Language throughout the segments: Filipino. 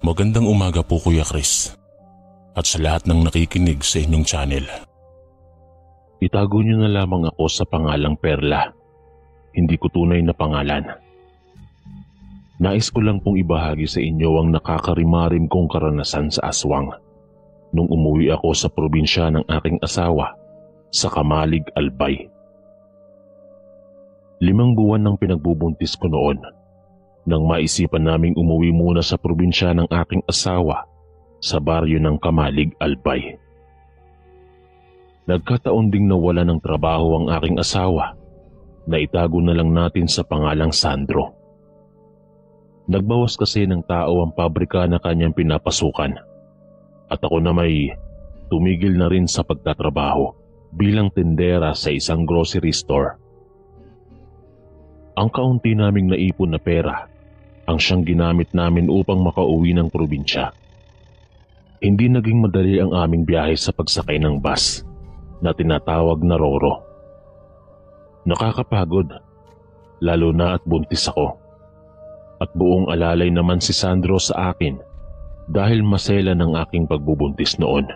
Magandang umaga po Kuya Chris at sa lahat ng nakikinig sa inyong channel. Itago niyo na lamang ako sa pangalang Perla, hindi ko tunay na pangalan. Nais ko lang pong ibahagi sa inyo ang nakakarimarim kong karanasan sa aswang nung umuwi ako sa probinsya ng aking asawa sa Kamalig, Albay. 5 buwan nang pinagbubuntis ko noon nang maisipan naming umuwi muna sa probinsya ng aking asawa sa baryo ng Kamalig, Albay. Nagkataon ding nawala ng trabaho ang aking asawa na itago na lang natin sa pangalang Sandro. Nagbawas kasi ng tao ang pabrika na kanyang pinapasukan at ako na may tumigil na rin sa pagtatrabaho bilang tendera sa isang grocery store. Ang kaunti naming naipon na pera ang siyang ginamit namin upang makauwi ng probinsya. Hindi naging madali ang aming biyahe sa pagsakay ng bus na tinatawag na Roro. Nakakapagod, lalo na at buntis ako. At buong alalay naman si Sandro sa akin dahil masela ng aking pagbubuntis noon.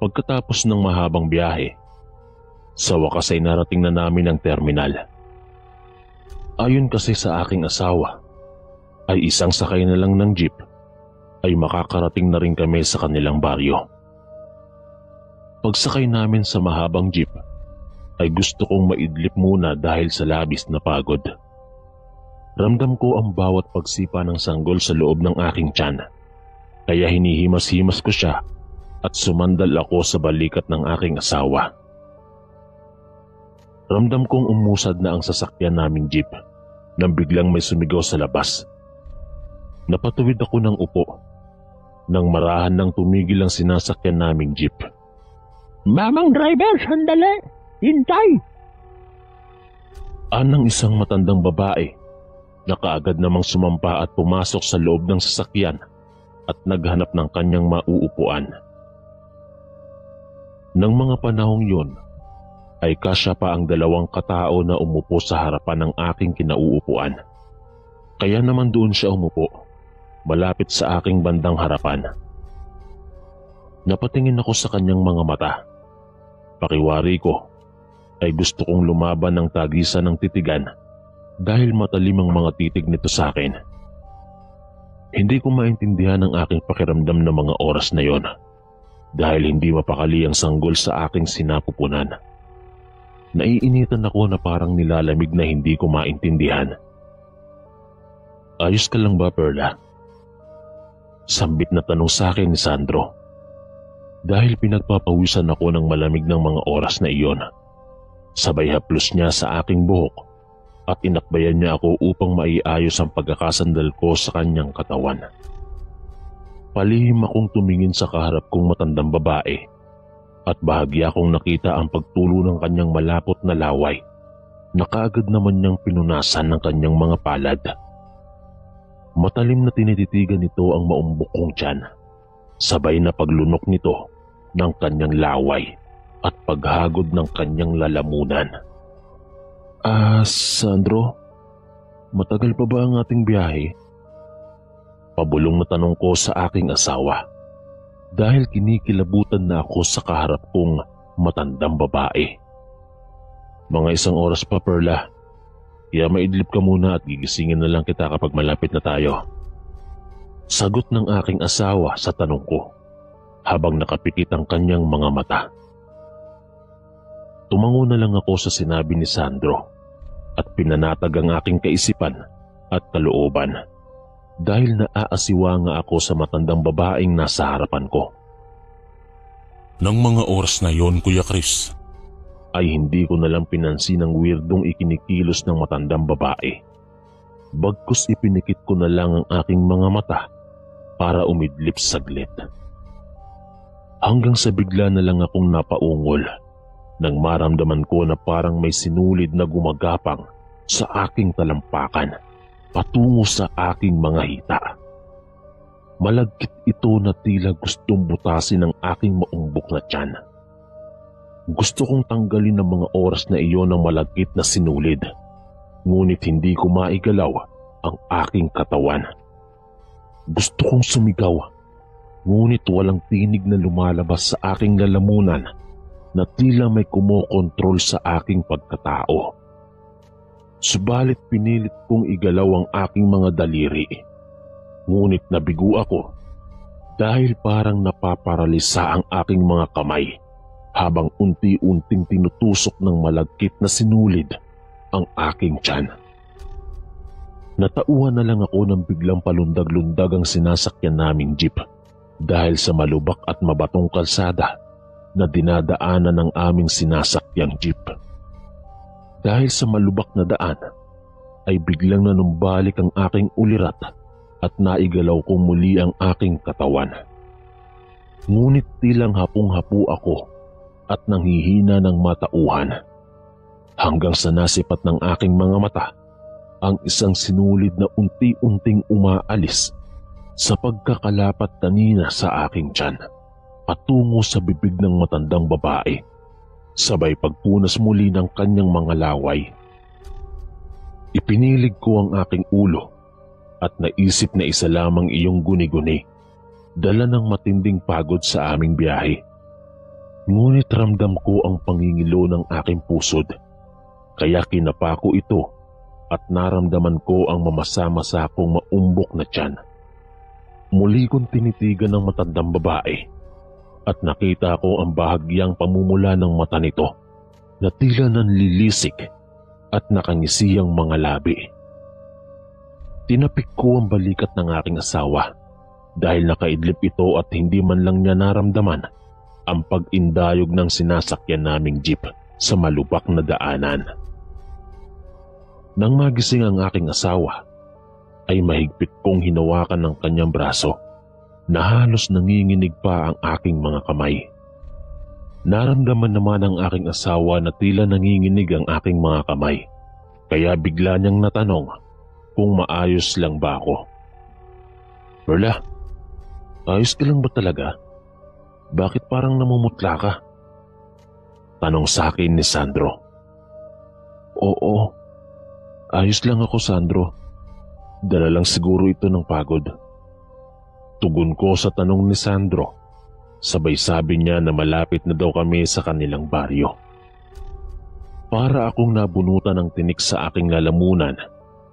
Pagkatapos ng mahabang biyahe, sa wakas ay narating na namin ang terminal. Ayon kasi sa aking asawa, ay isang sakay na lang ng jeep ay makakarating na rin kami sa kanilang baryo. Pagsakay namin sa mahabang jeep, ay gusto kong maidlip muna dahil sa labis na pagod. Ramdam ko ang bawat pagsipa ng sanggol sa loob ng aking tiyan, kaya hinihimas-himas ko siya at sumandal ako sa balikat ng aking asawa. Ramdam kong umusad na ang sasakyan naming jeep nang biglang may sumigaw sa labas. Napatuwid ako ng upo nang marahan nang tumigil ang sinasakyan naming jeep. "Mamang driver, sandali! Hintay!" Anang isang matandang babae na kaagad namang sumampa at pumasok sa loob ng sasakyan at naghanap ng kanyang mauupuan. Nang mga panahong yun, ay kasya pa ang 2 katao na umupo sa harapan ng aking kinauupuan. Kaya naman doon siya umupo, malapit sa aking bandang harapan. Napatingin ako sa kanyang mga mata. Pakiwari ko ay gusto kong lumaban ng tagisan ng titigan dahil matalim ang mga titig nito sa akin. Hindi ko maintindihan ang aking pakiramdam ng mga oras na yon dahil hindi mapakali ang sanggol sa aking sinapupunan. Naiinitan ako na parang nilalamig na hindi ko maintindihan. "Ayos ka lang ba, Perla?" Sambit na tanong sa akin ni Sandro. Dahil pinagpapawisan ako ng malamig ng mga oras na iyon. Sabay haplos niya sa aking buhok at inakbayan niya ako upang maiayos ang pagkakasandal ko sa kanyang katawan. Palihim akong tumingin sa kaharap kong matandang babae at bahagya akong nakita ang pagtulo ng kanyang malapot na laway na kaagad naman niyang pinunasan ng kanyang mga palad. Matalim na tinititigan nito ang maumbok kong tiyan, sabay na paglunok nito ng kanyang laway at paghagod ng kanyang lalamunan. Sandro, matagal pa ba ang ating biyahe?" Pabulong na tanong ko sa aking asawa dahil kinikilabutan na ako sa kaharap kong matandang babae. "Mga 1 oras pa, Perla. Kaya maidlip ka muna at gigisingin na lang kita kapag malapit na tayo." Sagot ng aking asawa sa tanong ko habang nakapikit ang kanyang mga mata. Tumango na lang ako sa sinabi ni Sandro at pinanatag ang aking kaisipan at kalooban dahil naaasiwa nga ako sa matandang babaeng nasa harapan ko. Nang mga oras na yon, Kuya Chris, ay hindi ko nalang pinansin ang weirdong ikinikilos ng matandang babae. Bagkus ipinikit ko na lang ang aking mga mata para umidlip saglit. Hanggang sa bigla na lang akong napaungol nang maramdaman ko na parang may sinulid na gumagapang sa aking talampakan patungo sa aking mga hita. Malagkit ito na tila gustong butasin ang aking maumbok na tiyan. Gusto kong tanggalin ang mga oras na iyon ng malagkit na sinulid, ngunit hindi ko maigalaw ang aking katawan. Gusto kong sumigaw, ngunit walang tinig na lumalabas sa aking lalamunan na tila may kumokontrol sa aking pagkatao. Subalit pinilit kong igalaw ang aking mga daliri. Ngunit nabigo ako dahil parang napaparalisa ang aking mga kamay habang unti-unting tinutusok ng malagkit na sinulid ang aking tiyan. Natauhan na lang ako nang biglang palundag-lundag ang sinasakyan naming jeep dahil sa malubak at mabatong kalsada na dinadaanan ng aming sinasakyang jeep. Dahil sa malubak na daan ay biglang nanumbalik ang aking ulirat at naigalaw ko muli ang aking katawan. Ngunit tilang hapong-hapo ako at nanghihina ng matauhan hanggang sa nasipat ng aking mga mata ang isang sinulid na unti-unting umaalis sa pagkakalapat kanina sa aking tiyan patungo sa bibig ng matandang babae, sabay pagpunas muli ng kanyang mga laway. Ipinilig ko ang aking ulo at naisip na isa lamang iyong guni-guni, dala ng matinding pagod sa aming biyahe. Ngunit ramdam ko ang pangingilo ng aking pusod, kaya kinapa ko ito at naramdaman ko ang mamasa-masa kong maumbok na tiyan. Muli kong tinitigan ng matandang babae at nakita ko ang bahagyang pamumula ng mata nito na tila nanlilisik at nakangisiyang mga labi. Tinapik ko ang balikat ng aking asawa dahil nakaidlip ito at hindi man lang niya naramdaman ang pag-indayog ng sinasakyan naming jeep sa malubak na daanan. Nang magising ang aking asawa, ay mahigpit kong hinawakan ng kanyang braso na halos nanginginig pa ang aking mga kamay. Naramdaman naman ng aking asawa na tila nanginginig ang aking mga kamay, kaya bigla niyang natanong kung maayos lang ba ako. "Perla, ayos ka lang ba talaga? Bakit parang namumutla ka?" tanong sa akin ni Sandro. "Oo, ayos lang ako, Sandro. Dala lang siguro ito ng pagod." Tugon ko sa tanong ni Sandro, sabay sabi niya na malapit na daw kami sa kanilang baryo. Para akong nabunutan ng tinik sa aking lalamunan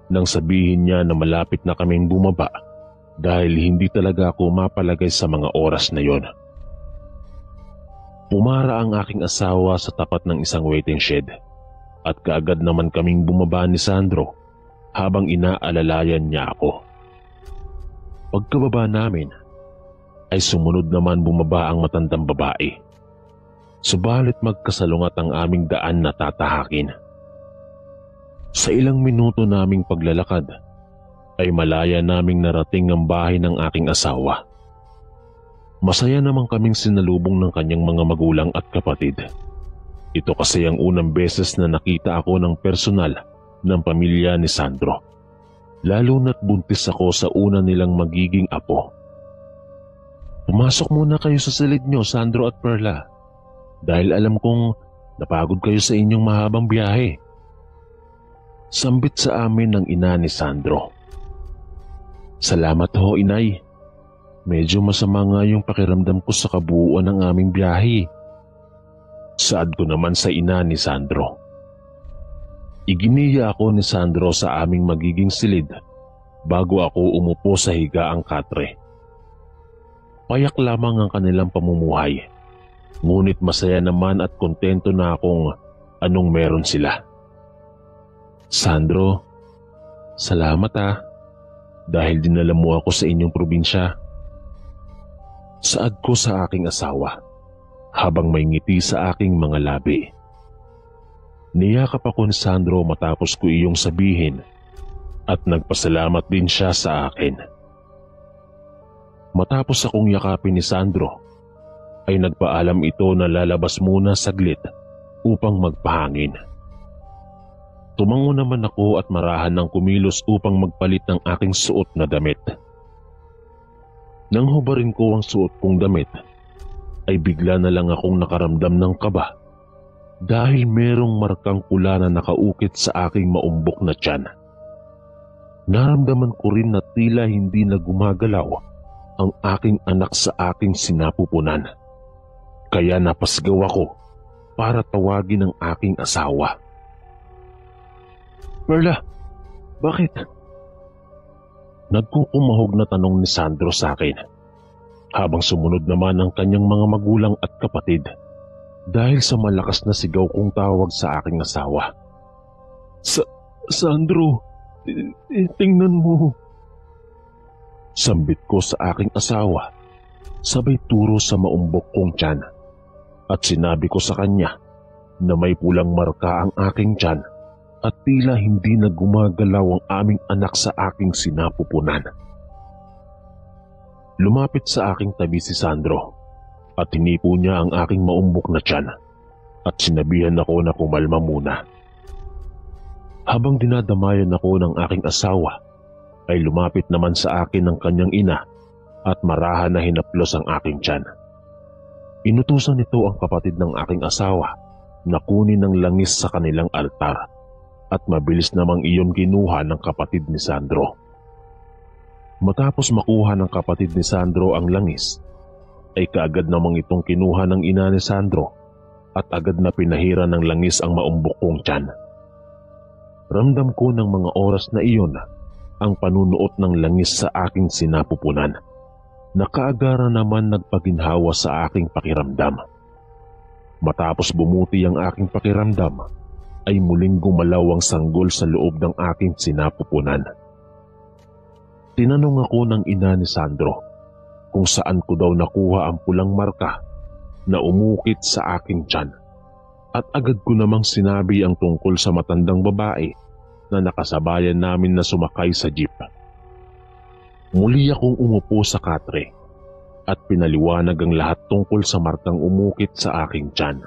nang sabihin niya na malapit na kaming bumaba dahil hindi talaga ako mapalagay sa mga oras na yon. Pumara ang aking asawa sa tapat ng isang waiting shed at kaagad naman kaming bumaba ni Sandro habang inaalalayan niya ako. Pagkababa namin ay sumunod naman bumaba ang matandang babae. Subalit magkasalungat ang aming daan na tatahakin. Sa ilang minuto naming paglalakad ay malaya naming narating ang bahay ng aking asawa. Masaya naman kaming sinalubong ng kanyang mga magulang at kapatid. Ito kasi ang unang beses na nakita ako ng personal ng pamilya ni Sandro. Lalo na't buntis ako sa una nilang magiging apo. "Pumasok muna kayo sa silid nyo, Sandro at Perla, dahil alam kong napagod kayo sa inyong mahabang biyahe." Sambit sa amin ng ina ni Sandro. "Salamat ho, inay. Medyo masama nga yung pakiramdam ko sa kabuuan ng aming biyahe." Saad ko naman sa ina ni Sandro. Iginiya ako ni Sandro sa aming magiging silid bago ako umupo sa higaang katre. Payak lamang ang kanilang pamumuhay, ngunit masaya naman at kontento na akong anong meron sila. "Sandro, salamat dahil dinala mo ako sa inyong probinsya." Saad ko sa aking asawa habang may ngiti sa aking mga labi. Niyakap ako ni Sandro matapos ko iyong sabihin at nagpasalamat din siya sa akin. Matapos akong yakapin ni Sandro, ay nagpaalam ito na lalabas muna saglit upang magpahangin. Tumango naman ako at marahan ng kumilos upang magpalit ng aking suot na damit. Nang hubarin ko ang suot kong damit, ay bigla na lang akong nakaramdam ng kaba dahil merong markang pula na nakaukit sa aking maumbok na tiyan. Naramdaman ko rin na tila hindi na gumagalaw ang aking anak sa aking sinapupunan. Kaya napasigaw ako para tawagin ang aking asawa. Perla, bakit? Nagkukumahog na tanong ni Sandro sa akin, habang sumunod naman ang kanyang mga magulang at kapatid dahil sa malakas na sigaw kong tawag sa aking asawa. Sandro, tingnan mo. Sambit ko sa aking asawa, sabay turo sa maumbok kong tiyan, at sinabi ko sa kanya na may pulang marka ang aking tiyan at tila hindi na gumagalaw ang aming anak sa aking sinapupunan. Lumapit sa aking tabi si Sandro at hinipo niya ang aking maumbok na tiyan at sinabihan ako na kumalma muna. Habang dinadamayan ako ng aking asawa, ay lumapit naman sa akin ang kanyang ina at marahan na hinaplos ang aking tiyan. Inutusan nito ang kapatid ng aking asawa na kunin ng langis sa kanilang altar at mabilis namang iyon kinuha ng kapatid ni Sandro. Matapos makuha ng kapatid ni Sandro ang langis, ay kaagad namang itong kinuha ng ina ni Sandro at agad na pinahira ng langis ang maumbok kong tiyan. Ramdam ko ng mga oras na iyon ang panunuot ng langis sa aking sinapupunan na kaagara naman nagpaginhawa sa aking pakiramdam. Matapos bumuti ang aking pakiramdam, ay muling gumalaw ang sanggol sa loob ng aking sinapupunan. Tinanong ako ng ina ni Sandro kung saan ko daw nakuha ang pulang marka na umukit sa aking tiyan, at agad ko namang sinabi ang tungkol sa matandang babae na nakasabayan namin na sumakay sa jeep. Muli akong umupo sa katre at pinaliwanag ang lahat tungkol sa markang umukit sa aking tiyan.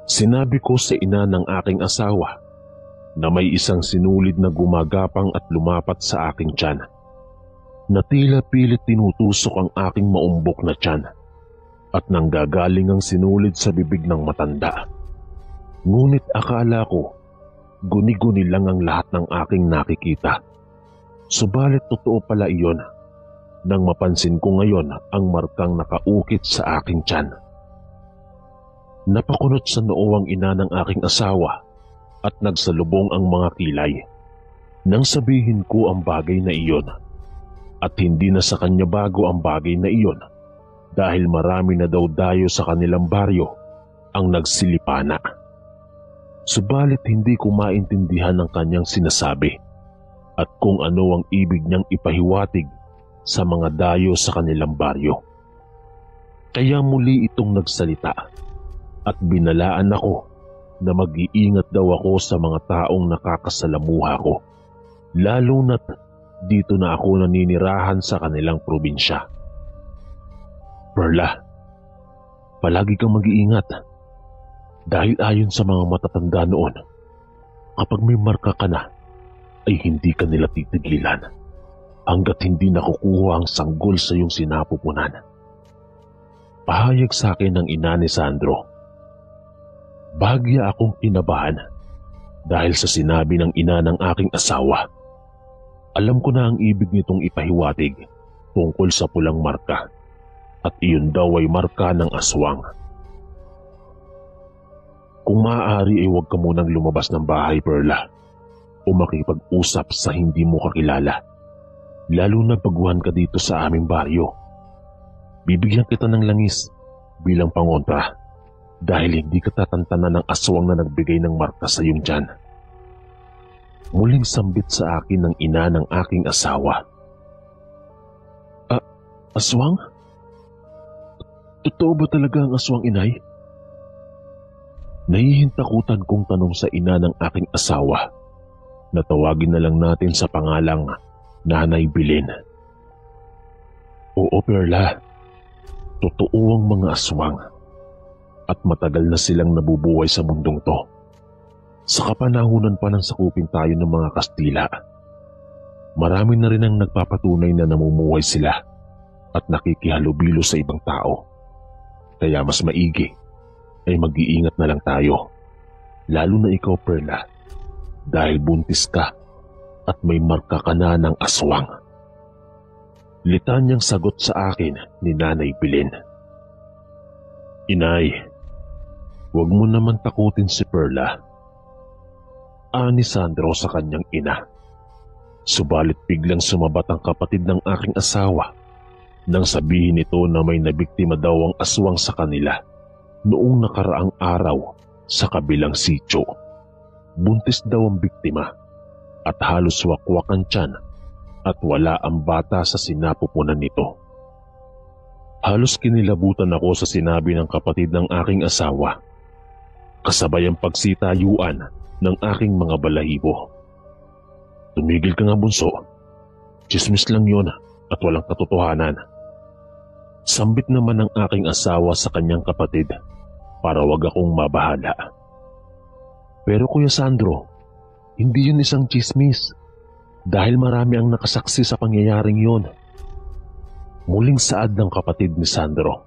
Sinabi ko sa ina ng aking asawa na may isang sinulid na gumagapang at lumapat sa aking tiyan, na tila pilit tinutusok ang aking maumbok na tiyan at nanggagaling ang sinulid sa bibig ng matanda. Ngunit akala ko guni-guni lang ang lahat ng aking nakikita. Subalit totoo pala iyon nang mapansin ko ngayon ang markang nakaukit sa aking tiyan. Napakunot sa noo ang ina ng aking asawa at nagsalubong ang mga kilay nang sabihin ko ang bagay na iyon, at hindi na sa kanya bago ang bagay na iyon dahil marami na daw dayo sa kanilang baryo ang nagsilipana. Subalit hindi ko maintindihan ang kanyang sinasabi at kung ano ang ibig niyang ipahiwatig sa mga dayo sa kanilang baryo. Kaya muli itong nagsalita at binalaan ako na mag-iingat daw ako sa mga taong nakakasalamuha ko, lalo na't dito na ako naninirahan sa kanilang probinsya. Perla, palagi kang mag-iingat dahil ayon sa mga matatanda noon, kapag may marka ka na ay hindi ka nila titigilan hanggat hindi nakukuha ang sanggol sa iyong sinapupunan. Pahayag sa akin ng ina ni Sandro. Bahagya akong kinabahan dahil sa sinabi ng ina ng aking asawa. Alam ko na ang ibig nitong ipahiwatig tungkol sa pulang marka, at iyon daw ay marka ng aswang. Kung maaari ay huwag ka munang lumabas ng bahay, Perla, o makipag-usap sa hindi mo kakilala, lalo na baguhan ka dito sa aming baryo. Bibigyan kita ng langis bilang pangontra dahil hindi ka tatantanan ng aswang na nagbigay ng marka sa iyong tiyan. Muling sambit sa akin ng ina ng aking asawa. Aswang? Totoo ba talaga ang aswang, inay? Nahihintakutan kong tanong sa ina ng aking asawa na tawagin na lang natin sa pangalang Nanay Bilin. Oo, Perla. Totoo ang mga aswang at matagal na silang nabubuhay sa mundong to. Sa kapanahunan pa ng sakupin tayo ng mga Kastila, marami na rin ang nagpapatunay na namumuhay sila at nakikihalubilo sa ibang tao. Kaya mas maigi ay mag-iingat na lang tayo, lalo na ikaw, Perla, dahil buntis ka at may marka ka na ng aswang. Litanyang sagot sa akin ni Nanay Belen. Inay, huwag mo naman takutin si Perla. Ani Sandro sa kanyang ina. Subalit biglang sumabat ang kapatid ng aking asawa nang sabihin nito na may nabiktima daw ang aswang sa kanila noong nakaraang araw sa kabilang sityo. Buntis daw ang biktima at halos wakwak ang tiyan at wala ang bata sa sinapupunan nito. Halos kinilabutan ako sa sinabi ng kapatid ng aking asawa, kasabay ang pagsitayuan ng aking mga balahibo. Tumigil ka nga, bunso. Chismis lang yun at walang katotohanan. Sambit naman ng aking asawa sa kanyang kapatid para wag akong mabahala. Pero Kuya Sandro, hindi yun isang chismis dahil marami ang nakasaksi sa pangyayaring yun. Muling saad ng kapatid ni Sandro.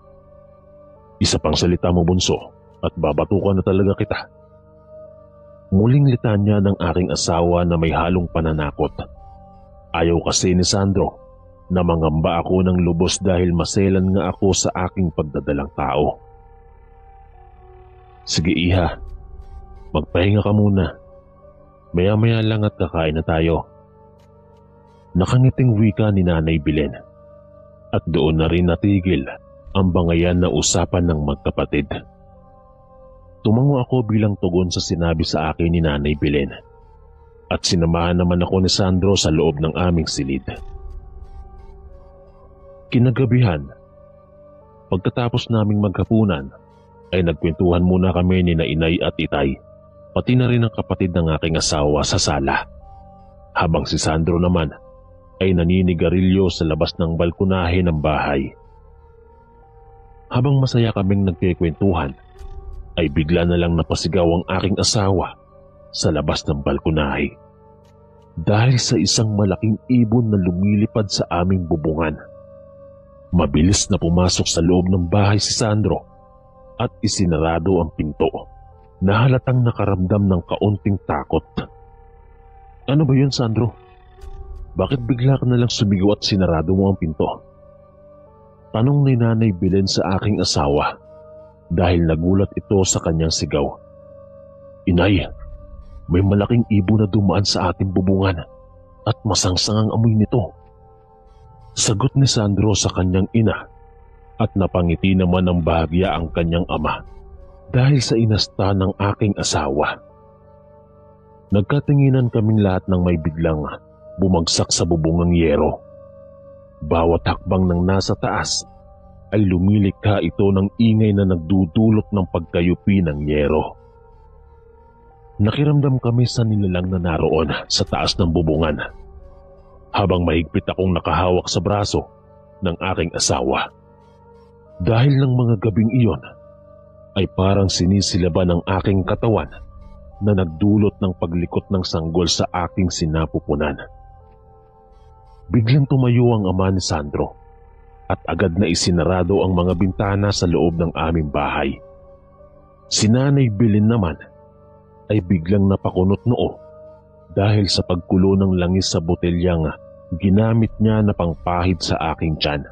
Isa pang salita mo, bunso, at babatukan na talaga kita. Muling litanya ng aking asawa na may halong pananakot. Ayaw kasi ni Sandro na mangamba ako ng lubos dahil maselan nga ako sa aking pagdadalang tao. Sige iha, magpahinga ka muna. Maya-maya lang at kakain na tayo. Nakangiting wika ni Nanay Belen at doon na rin natigil ang bangayan na usapan ng magkapatid. Tumango ako bilang tugon sa sinabi sa akin ni Nanay Belen at sinamahan naman ako ni Sandro sa loob ng aming silid. Kinagabihan, pagkatapos naming maghapunan, ay nagkwentuhan muna kami ni na Inay at Itay, pati na rin ang kapatid ng aking asawa sa sala. Habang si Sandro naman ay naninigarilyo sa labas ng balkonahe ng bahay. Habang masaya kaming nagkikwentuhan, ay bigla na lang napasigaw ang aking asawa sa labas ng balkonahe dahil sa isang malaking ibon na lumilipad sa aming bubungan. Mabilis na pumasok sa loob ng bahay si Sandro at isinarado ang pinto na halatang nakaramdam ng kaunting takot. Ano ba yun, Sandro? Bakit bigla ka na lang sumigaw at sinarado mo ang pinto? Tanong ni Nanay Belen sa aking asawa dahil nagulat ito sa kanyang sigaw. Inay, may malaking ibon na dumaan sa ating bubungan at masangsangang amoy nito. Sagot ni Sandro sa kanyang ina at napangiti naman ng bahagya ang kanyang ama dahil sa inasta ng aking asawa. Nagkatinginan kaming lahat ng may biglang bumagsak sa bubungang yero. Bawat hakbang ng nasa taas ay lumilikha ito ng ingay na nagdudulot ng pagkayupi ng yero. Nakiramdam kami sa nilalang na naroon sa taas ng bubungan habang mahigpit akong nakahawak sa braso ng aking asawa. Dahil ng mga gabing iyon ay parang sinisilaban ng aking katawan na nagdulot ng paglikot ng sanggol sa aking sinapupunan. Biglang tumayo ang ama ni Sandro at agad na isinarado ang mga bintana sa loob ng aming bahay. Si Nanay Belen naman ay biglang napakunot noo dahil sa pagkulo ng langis sa botelyang ginamit niya na pangpahid sa aking tiyan.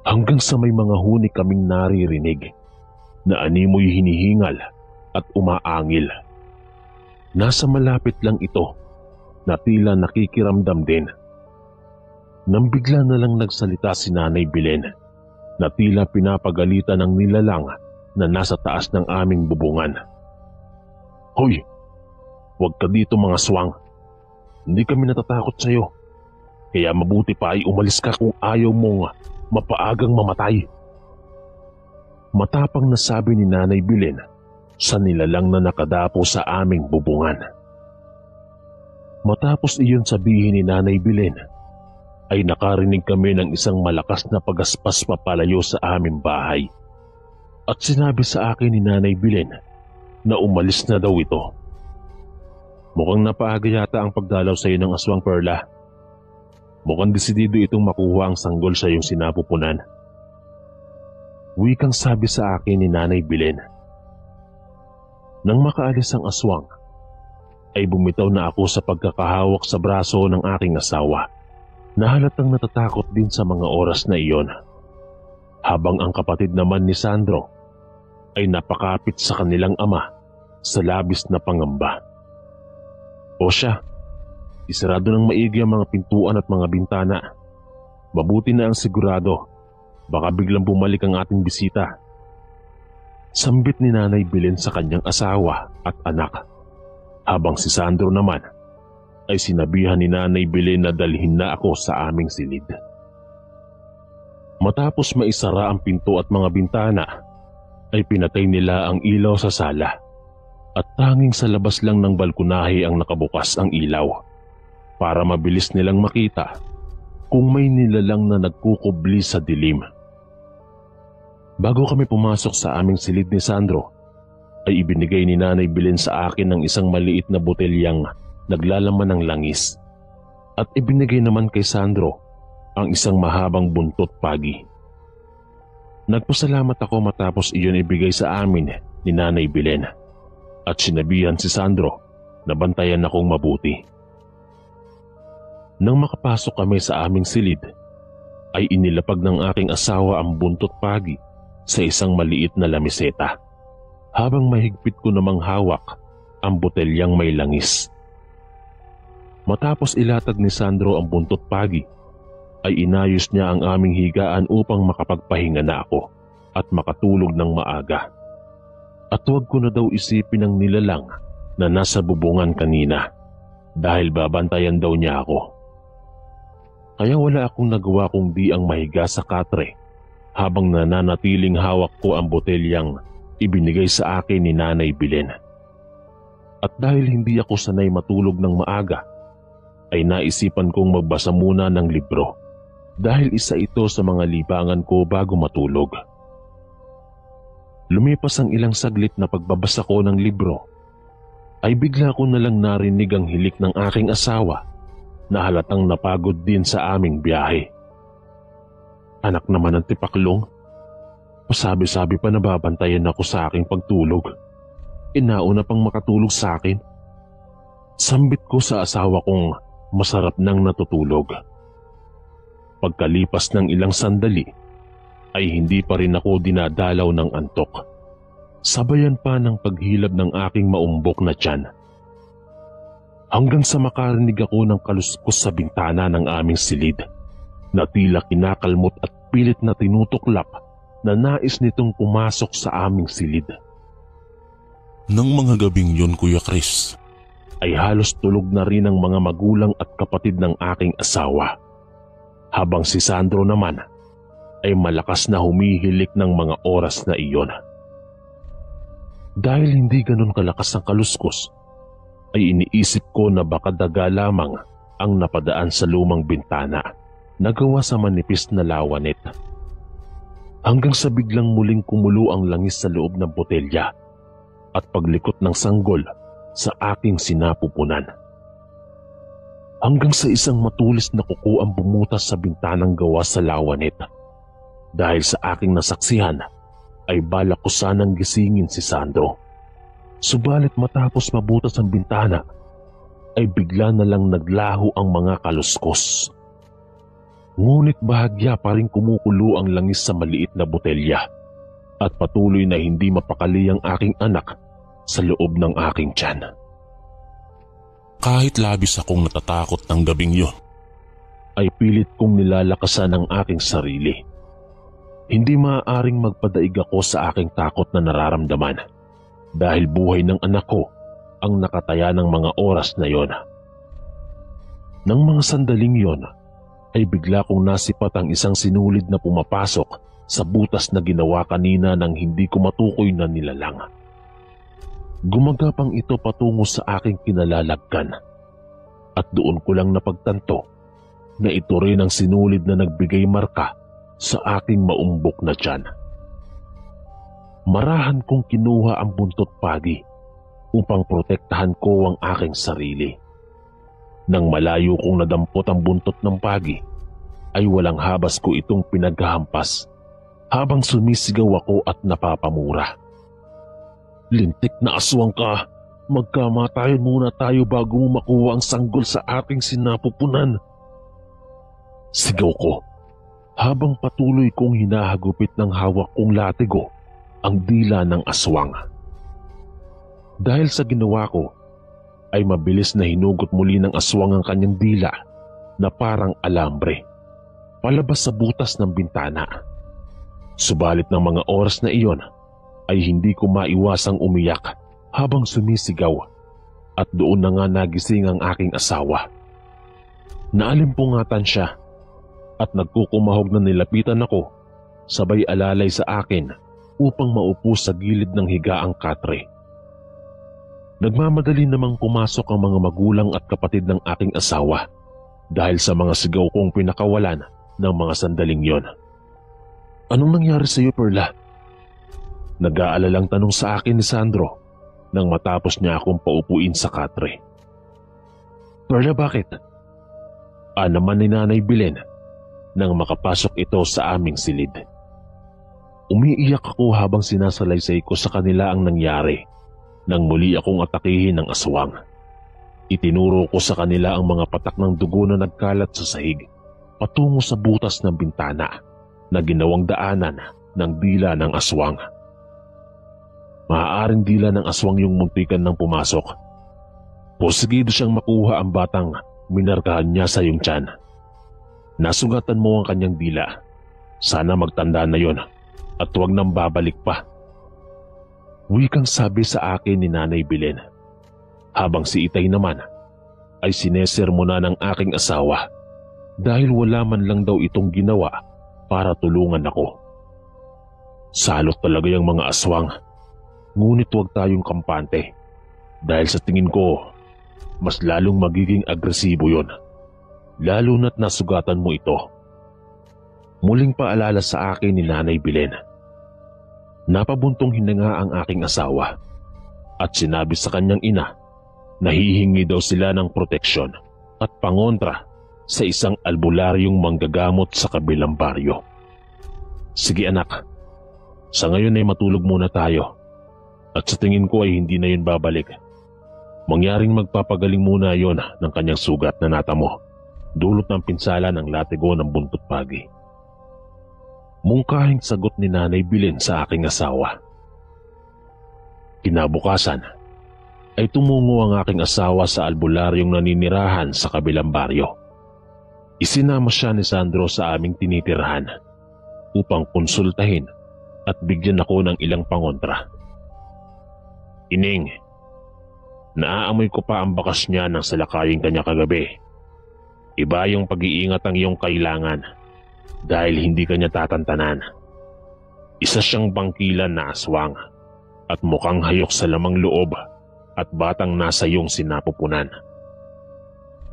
Hanggang sa may mga huni kaming naririnig na animoy hinihingal at umaangil. Nasa malapit lang ito na tila nakikiramdam din. Nang bigla na lang nagsalita si Nanay Belen na tila pinapagalitan ng nilalang na nasa taas ng aming bubungan. Hoy! Huwag ka dito mga swang. Hindi kami natatakot sa iyo. Kaya mabuti pa ay umalis ka kung ayaw mong mapaagang mamatay. Matapang na sabi ni Nanay Belen sa nilalang na nakadapo sa aming bubungan. Matapos iyon sabihin ni Nanay Belen, ay nakarinig kami ng isang malakas na pagaspas papalayo sa aming bahay. At sinabi sa akin ni Nanay Belen na umalis na daw ito. Mukhang napaaga yata ang pagdalaw sa iyo ng aswang, Perla. Mukhang desidido itong makuha ang sanggol sa iyong sinapupunan. Wikang sabi sa akin ni Nanay Belen. Nang makaalis ang aswang, ay bumitaw na ako sa pagkakahawak sa braso ng aking asawa na halatang natatakot din sa mga oras na iyon. Habang ang kapatid naman ni Sandro ay napakapit sa kanilang ama sa labis na pangamba. O siya, isarado ng maigi ang mga pintuan at mga bintana. Mabuti na ang sigurado, baka biglang bumalik ang ating bisita. Sambit ni Nanay Belen sa kanyang asawa at anak, habang si Sandro naman ay sinabihan ni Nanay Belen na dalhin na ako sa aming silid. Matapos maisara ang pinto at mga bintana, ay pinatay nila ang ilaw sa sala at tanging sa labas lang ng balkonahe ang nakabukas ang ilaw para mabilis nilang makita kung may nilalang na nagkukubli sa dilim. Bago kami pumasok sa aming silid ni Sandro, ay ibinigay ni Nanay Belen sa akin ng isang maliit na botelyang naglalaman ng langis at ibinigay naman kay Sandro ang isang mahabang buntot pagi. Nagpasalamat ako matapos iyon ibigay sa amin ni Nanay Belen at sinabihan si Sandro na bantayan akong mabuti. Nang makapasok kami sa aming silid, ay inilapag ng aking asawa ang buntot pagi sa isang maliit na lamiseta, habang mahigpit ko namang hawak ang botelyang may langis. Matapos ilatag ni Sandro ang buntot pagi, ay inayos niya ang aming higaan upang makapagpahinga na ako at makatulog ng maaga. At huwag ko na daw isipin ang nilalang na nasa bubungan kanina dahil babantayan daw niya ako. Kaya wala akong nagawa kundi ang mahiga sa katre habang nananatiling hawak ko ang botelyang ibinigay sa akin ni Nanay Belen. At dahil hindi ako sanay matulog ng maaga, ay naisipan kong magbasa muna ng libro dahil isa ito sa mga libangan ko bago matulog. Lumipas ang ilang saglit na pagbabasa ko ng libro, ay bigla ko nalang narinig ang hilik ng aking asawa na halatang napagod din sa aming biyahe. Anak naman ng tipaklong, pasabi-sabi pa na babantayan ako sa aking pagtulog. Inauna pang makatulog sa akin. Sambit ko sa asawa kong masarap nang natutulog. Pagkalipas ng ilang sandali, ay hindi pa rin ako dinadalaw ng antok. Sabayan pa ng paghilab ng aking maumbok na tiyan. Hanggang sa makarinig ako ng kaluskos sa bintana ng aming silid, na tila kinakalmot at pilit na tinutuklap na nais nitong pumasok sa aming silid. Nang mga gabing yun, Kuya Chris, ay halos tulog na rin ang mga magulang at kapatid ng aking asawa, habang si Sandro naman ay malakas na humihilik ng mga oras na iyon. Dahil hindi ganun kalakas ang kaluskos, ay iniisip ko na baka daga lamang ang napadaan sa lumang bintana na gawa sa manipis na lawanet. Hanggang sa biglang muling kumulo ang langis sa loob ng botelya at paglikot ng sanggol sa aking sinapupunan. Hanggang sa isang matulis na kuko ang bumutas sa bintanang gawa sa lawanet. Dahil sa aking nasaksihan, ay balak ko sanang gisingin si Sandro. Subalit matapos mabutas ang bintana, ay bigla na lang naglaho ang mga kaluskos. Ngunit bahagya pa rin kumukulo ang langis sa maliit na botelya at patuloy na hindi mapakali ang aking anak sa loob ng aking tiyan. kahit labis akong natatakot ng gabing yun, ay pilit kong nilalakasan ang aking sarili. Hindi maaaring magpadaig ako sa aking takot na nararamdaman dahil buhay ng anak ko ang nakataya ng mga oras na yon. Nang mga sandaling yon, ay bigla kong nasipat ang isang sinulid na pumapasok sa butas na ginawa kanina nang hindi ko matukoy na nilalang. Gumagapang ito patungo sa aking kinalalagkan at doon ko lang napagtanto na ito rin ang sinulid na nagbigay marka sa aking maumbok na tiyan. Marahan kong kinuha ang buntot pagi upang protektahan ko ang aking sarili. Nang malayo kong nadampot ang buntot ng pagi, ay walang habas ko itong pinaghahampas habang sumisigaw ako at napapamura. "Lintik na aswang ka! magkamatayan muna tayo bago mo makuha ang sanggol sa ating sinapupunan. Sigaw ko habang patuloy kong hinahagupit ng hawak kong latigo ang dila ng aswang. Dahil sa ginawa ko, ay mabilis na hinugot muli ng aswang ang kanyang dila na parang alambre, palabas sa butas ng bintana. Subalit ng mga oras na iyon ay hindi ko maiwasang umiyak habang sumisigaw at doon na nga nagising ang aking asawa. Naalimpungatan siya at nagkukumahog na nilapitan ako, sabay alalay sa akin upang maupo sa gilid ng higaang katre. Nagmamadali namang pumasok ang mga magulang at kapatid ng aking asawa dahil sa mga sigaw kong pinakawalan ng mga sandaling yon. Anong nangyari sa iyo, Perla? Nag-aalalang tanong sa akin ni Sandro nang matapos niya akong paupuin sa katre. Perla, bakit? Naman ni Nanay Belen nang makapasok ito sa aming silid. Umiiyak ako habang sinasalaysay ko sa kanila ang nangyari nang muli akong atakihin ng aswang. Itinuro ko sa kanila ang mga patak ng dugo na nagkalat sa sahig patungo sa butas ng bintana na ginawang daanan ng dila ng aswang. Maaaring dila ng aswang yung muntikan ng pumasok. Posigido siyang makuha ang batang minarkahan niya sa iyong tiyan. Nasugatan mo ang kanyang dila. Sana magtanda na yon at huwag nang babalik pa. Wikang sabi sa akin ni Nanay Belen, habang si Itay naman ay sinesermona ng aking asawa dahil wala man lang daw itong ginawa para tulungan ako. Salot talaga yung mga aswang, ngunit huwag tayong kampante dahil sa tingin ko mas lalong magiging agresibo yon, lalo na't nasugatan mo ito. Muling paalala sa akin ni Nanay Belen. Napabuntong hininga ang aking asawa at sinabi sa kanyang ina na hihingi daw sila ng proteksyon at pangontra sa isang albularyong manggagamot sa kabilang baryo. Sige anak, sa ngayon ay matulog muna tayo at sa tingin ko ay hindi na yun babalik. Mangyaring magpapagaling muna yon ng kanyang sugat na natamo, dulot ng pinsala ng latigo ng buntot pagi. Mungkahing sagot ni Nanay Belen sa aking asawa. Kinabukasan ay tumungo ang aking asawa sa albularyong naninirahan sa kabilang baryo. Isinama siya ni Sandro sa aming tinitirahan upang konsultahin at bigyan ako ng ilang pangontra. Ining, naaamoy ko pa ang bakas niya ng salakaying kanya kagabi. Iba yung pag-iingat ang iyong kailangan dahil hindi kanya tatantanan. Isa siyang bangkilan na aswang at mukhang hayok sa lamang loob at batang nasa iyong sinapupunan.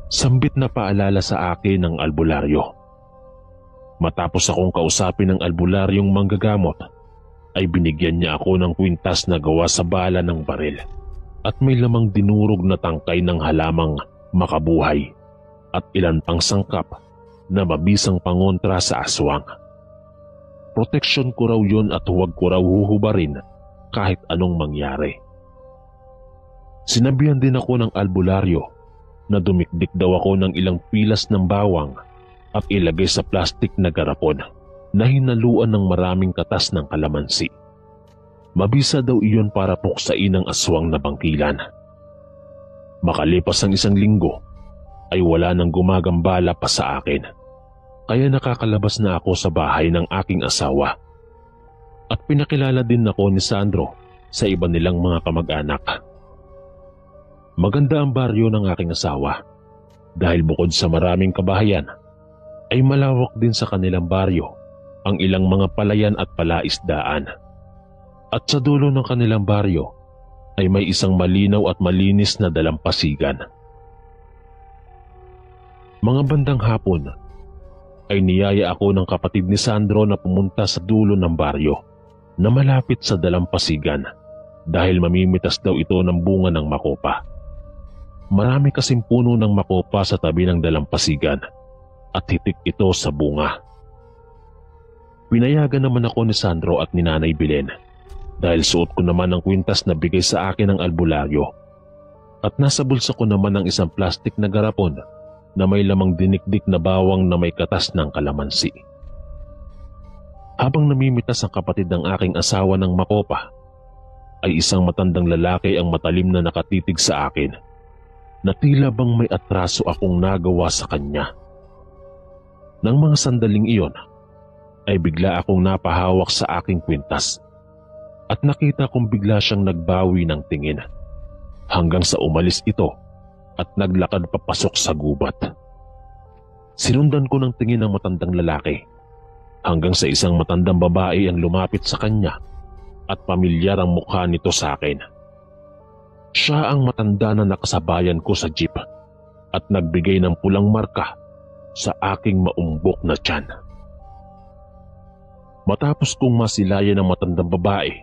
Sambit na paalala sa akin ng albularyo. Matapos akong kausapin ng albularyong manggagamot, ay binigyan niya ako ng kwintas na gawa sa bala ng baril at may lamang dinurog na tangkay ng halamang makabuhay at ilan pang sangkap na mabisang pangontra sa aswang. Proteksyon ko raw yun at huwag ko raw huhubarin kahit anong mangyari. Sinabihan din ako ng albularyo na dumikdik daw ako ng ilang pilas ng bawang at ilagay sa plastik na garapon na hinaluan ng maraming katas ng kalamansi. Mabisa daw iyon para puksain ang aswang na bangkilan. Makalipas ang 1 linggo ay wala nang gumagambala pa sa akin. Kaya nakakalabas na ako sa bahay ng aking asawa. At pinakilala din ako ni Sandro sa iba nilang mga kamag-anak. Maganda ang baryo ng aking asawa dahil bukod sa maraming kabahayan ay malawak din sa kanilang baryo ang ilang mga palayan at palaisdaan. At sa dulo ng kanilang baryo ay may isang malinaw at malinis na dalampasigan. Mga bandang hapon ay niyaya ako ng kapatid ni Sandro na pumunta sa dulo ng baryo na malapit sa dalampasigan dahil mamimitas daw ito ng bunga ng makopa. Marami kasing puno ng makopa sa tabi ng dalampasigan at hitik ito sa bunga. Pinayagan naman ako ni Sandro at ni Nanay Belen dahil suot ko naman ang kwintas na bigay sa akin ng albularyo At nasa bulsa ko naman ang isang plastik na garapon na may lamang dinikdik na bawang na may katas ng kalamansi. Habang namimitas ang kapatid ng aking asawa ng makopa, ay isang matandang lalaki ang matalim na nakatitig sa akin na tila bang may atraso akong nagawa sa kanya. Nang mga sandaling iyon, ay bigla akong napahawak sa aking kwintas at nakita kong bigla siyang nagbawi ng tingin hanggang sa umalis ito at naglakad papasok sa gubat. Sinundan ko ng tingin ng matandang lalaki hanggang sa isang matandang babae ang lumapit sa kanya at pamilyar ang mukha nito sa akin. Siya ang matanda na nakasabayan ko sa jeep at nagbigay ng pulang marka sa aking maumbok na tiyan. Matapos kong masilayan ng matandang babae,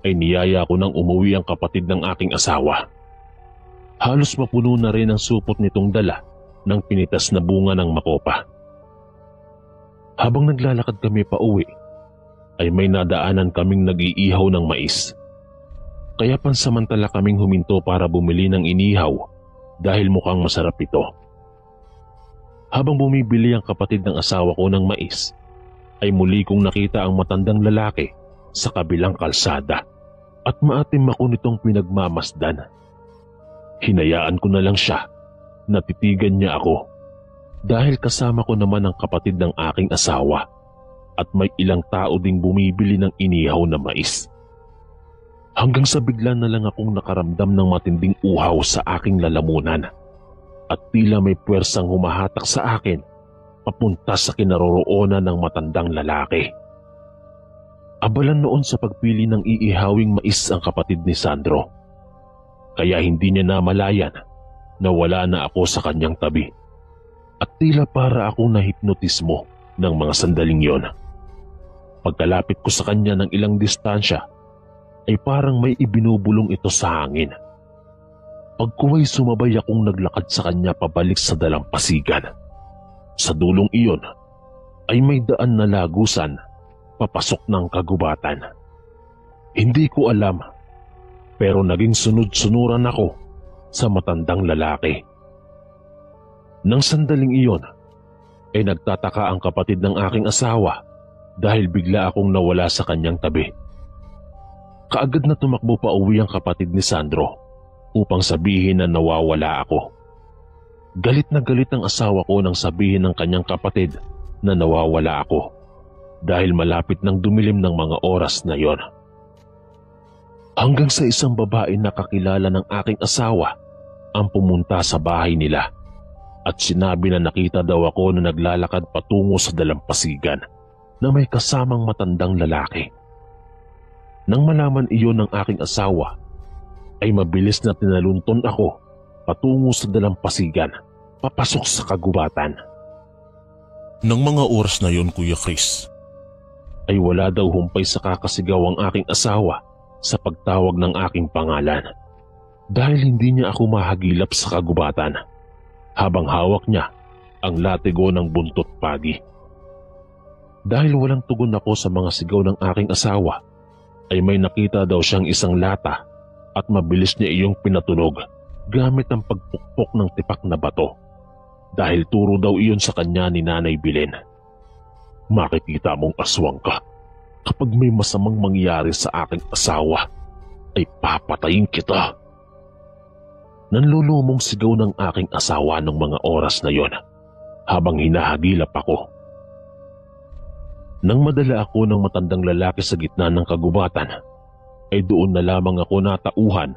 ay niyaya ko nang umuwi ang kapatid ng aking asawa. Halos mapuno na rin ang supot nitong dala ng pinitas na bunga ng makopa. Habang naglalakad kami pa uwi, ay may nadaanan kaming nag-iihaw ng mais. Kaya pansamantala kaming huminto para bumili ng inihaw dahil mukhang masarap ito. Habang bumibili ang kapatid ng asawa ko ng mais, ay muli kong nakita ang matandang lalaki sa kabilang kalsada at maatim ako nitong pinagmamasdan. Hinayaan ko na lang siya, natitigan niya ako dahil kasama ko naman ang kapatid ng aking asawa at may ilang tao ding bumibili ng inihaw na mais. Hanggang sa bigla na lang akong nakaramdam ng matinding uhaw sa aking lalamunan at tila may puwersang humahatak sa akin papunta sa kinaroroonan ng matandang lalaki. Abalan noon sa pagpili ng iihawing mais ang kapatid ni Sandro, kaya hindi niya namalayan na wala na ako sa kanyang tabi at tila para akong nahipnotismo ng mga sandaling yon. Pagkalapit ko sa kanya ng ilang distansya, ay parang may ibinubulong ito sa hangin. Pagkuway sumabay akong naglakad sa kanya pabalik sa dalampasigan. Sa dulong iyon ay may daan na lagusan papasok ng kagubatan. Hindi ko alam, pero naging sunod-sunuran ako sa matandang lalaki. Nang sandaling iyon ay nagtataka ang kapatid ng aking asawa dahil bigla akong nawala sa kanyang tabi. Kaagad na tumakbo pa uwi ang kapatid ni Sandro upang sabihin na nawawala ako. Galit na galit ang asawa ko nang sabihin ng kanyang kapatid na nawawala ako dahil malapit nang dumilim ng mga oras na yon. Hanggang sa isang babae na kakilala ng aking asawa ang pumunta sa bahay nila at sinabi na nakita daw ako na naglalakad patungo sa dalampasigan na may kasamang matandang lalaki. Nang malaman iyon ng aking asawa, ay mabilis na tinalunton ako patungo sa dalampasigan, papasok sa kagubatan. Nang mga oras na yon, Kuya Chris, ay wala daw humpay sa kakasigaw ang aking asawa sa pagtawag ng aking pangalan dahil hindi niya ako mahagilap sa kagubatan habang hawak niya ang latigo ng buntot pagi. Dahil walang tugon ako sa mga sigaw ng aking asawa, ay may nakita daw siyang isang lata at mabilis niya iyong pinatunog gamit ang pagpukpok ng tipak na bato dahil turo daw iyon sa kanya ni Nanay Bilen. Makikita mong aswang ka. Kapag may masamang mangyari sa aking asawa, ay papatayin kita. Nanlulumong sigaw ng aking asawa ng mga oras na yon habang hinahagilap ako. Nang madala ako ng matandang lalaki sa gitna ng kagubatan, ay doon na lamang ako natauhan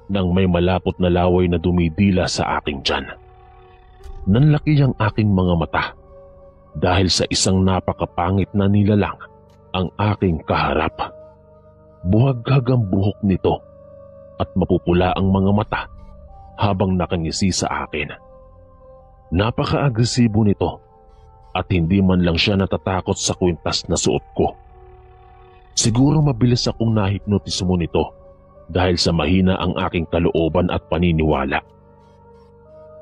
ng may malapot na laway na dumidila sa aking tiyan. Nanlaki ang aking mga mata dahil sa isang napakapangit na nilalang ang aking kaharap. Buhaghag ang buhok nito at mapupula ang mga mata habang nakangisi sa akin. Napaka-agresibo nito at hindi man lang siya natatakot sa kwintas na suot ko. Siguro mabilis akong nahipnotismo nito dahil sa mahina ang aking kalooban at paniniwala.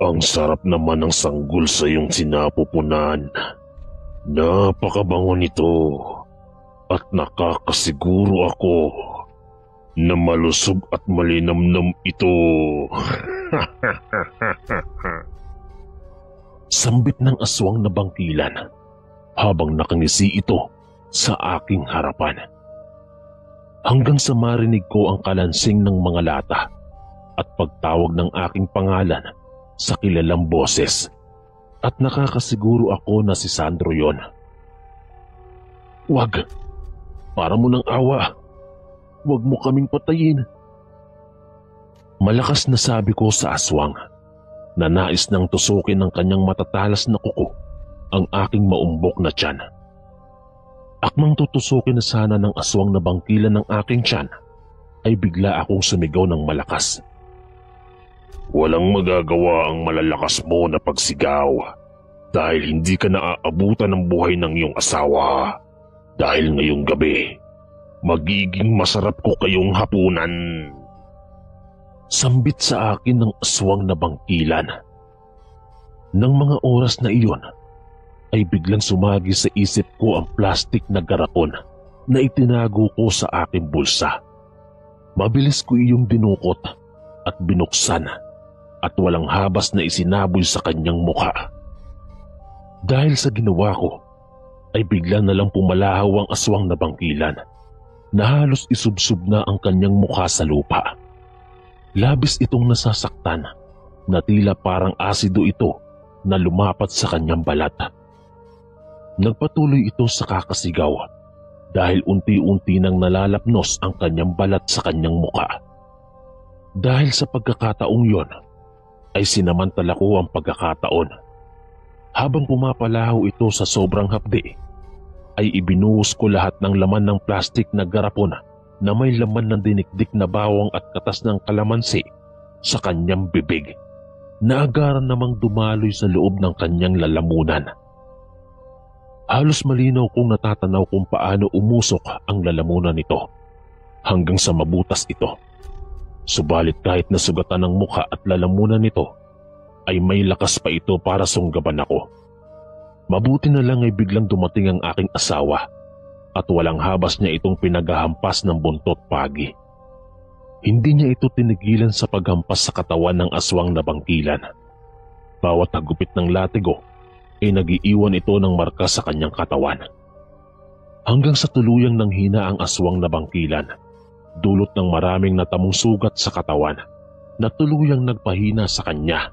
Ang sarap naman ng sanggol sa iyong sinapupunan. Napakabango nito at nakakasiguro ako na malusog at malinamnam ito. Sambit ng aswang na bangkilan habang nakangisi ito sa aking harapan. Hanggang sa marinig ko ang kalansing ng mga lata at pagtawag ng aking pangalan sa kilalang boses at nakakasiguro ako na si Sandro yon. "Wag! Para mo ng awa! Wag mo kaming patayin!" Malakas na sabi ko sa aswang na nais nang tusukin ng kanyang matatalas na kuko ang aking maumbok na tiyan. Akmang tutusukin na sana ng aswang na bangkilan ng aking tiyan ay bigla akong sumigaw ng malakas. "Walang magagawa ang malalakas mo na pagsigaw dahil hindi ka naaabutan ng buhay ng iyong asawa. Dahil ngayong gabi, magiging masarap ko kayong hapunan." Sambit sa akin ng aswang na bangkilan. Nang mga oras na iyon, ay biglang sumagi sa isip ko ang plastik na garapon na itinago ko sa aking bulsa. Mabilis ko iyong dinukot at binuksan at walang habas na isinaboy sa kanyang mukha. Dahil sa ginawa ko, ay bigla na lang pumalahaw ang aswang na bangkilan na halos isubsob na ang kanyang mukha sa lupa. Labis itong nasasaktan na tila parang asido ito na lumapat sa kanyang balat. Nagpatuloy ito sa kakasigaw dahil unti-unti nang nalalapnos ang kanyang balat sa kanyang muka. Dahil sa pagkakataong yon, ay sinamantala ko ang pagkakataon. Habang pumapalahaw ito sa sobrang hapdi, ay ibinuhos ko lahat ng laman ng plastik na garapon na may laman ng dinikdik na bawang at katas ng kalamansi sa kanyang bibig, na agaran namang dumaloy sa loob ng kanyang lalamunan. Halos malinaw kong natatanaw kung paano umusok ang lalamunan nito hanggang sa mabutas ito. Subalit kahit nasugatan ng mukha at lalamunan nito, ay may lakas pa ito para sunggaban ako. Mabuti na lang ay biglang dumating ang aking asawa at walang habas niya itong pinaghahampas ng buntot pagi. Hindi niya ito tinigilan sa paghampas sa katawan ng aswang na bangkilan. Bawat hagupit ng latigo ay nagiiwan ito ng marka sa kanyang katawan. Hanggang sa tuluyang nanghina ang aswang na bangkilan, dulot ng maraming natamong sugat sa katawan na tuluyang nagpahina sa kanya.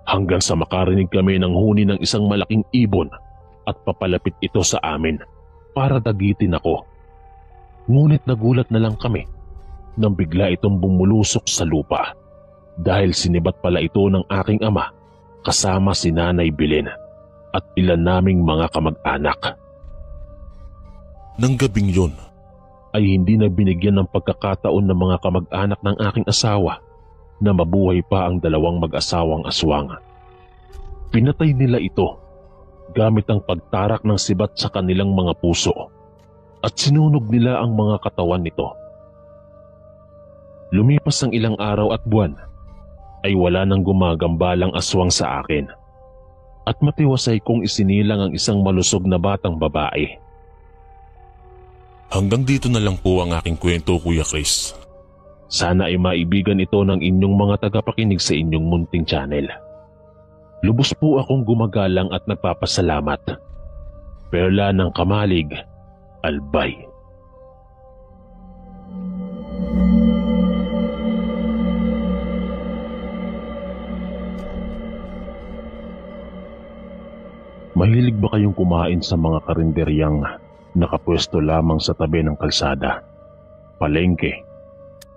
Hanggang sa makarinig kami ng huni ng isang malaking ibon at papalapit ito sa amin para dagitin ako. Ngunit nagulat na lang kami nang bigla itong bumulusok sa lupa dahil sinibat pala ito ng aking ama kasama si Nanay Belen at ilan naming mga kamag-anak. Nang gabing yon, ay hindi na binigyan ng pagkakataon ng mga kamag-anak ng aking asawa na mabuhay pa ang dalawang mag-asawang aswang. Pinatay nila ito gamit ang pagtarak ng sibat sa kanilang mga puso at sinunog nila ang mga katawan nito. Lumipas ang ilang araw at buwan ay wala nang gumagambalang aswang sa akin at matiwasay kong isinilang ang isang malusog na batang babae. Hanggang dito na lang po ang aking kwento, Kuya Chris. Sana ay maibigan ito ng inyong mga tagapakinig sa inyong munting channel. Lubos po akong gumagalang at nagpapasalamat. Perla ng Kamalig, Albay. Mahilig ba kayong kumain sa mga karinderyang nakapwesto lamang sa tabi ng kalsada, palengke,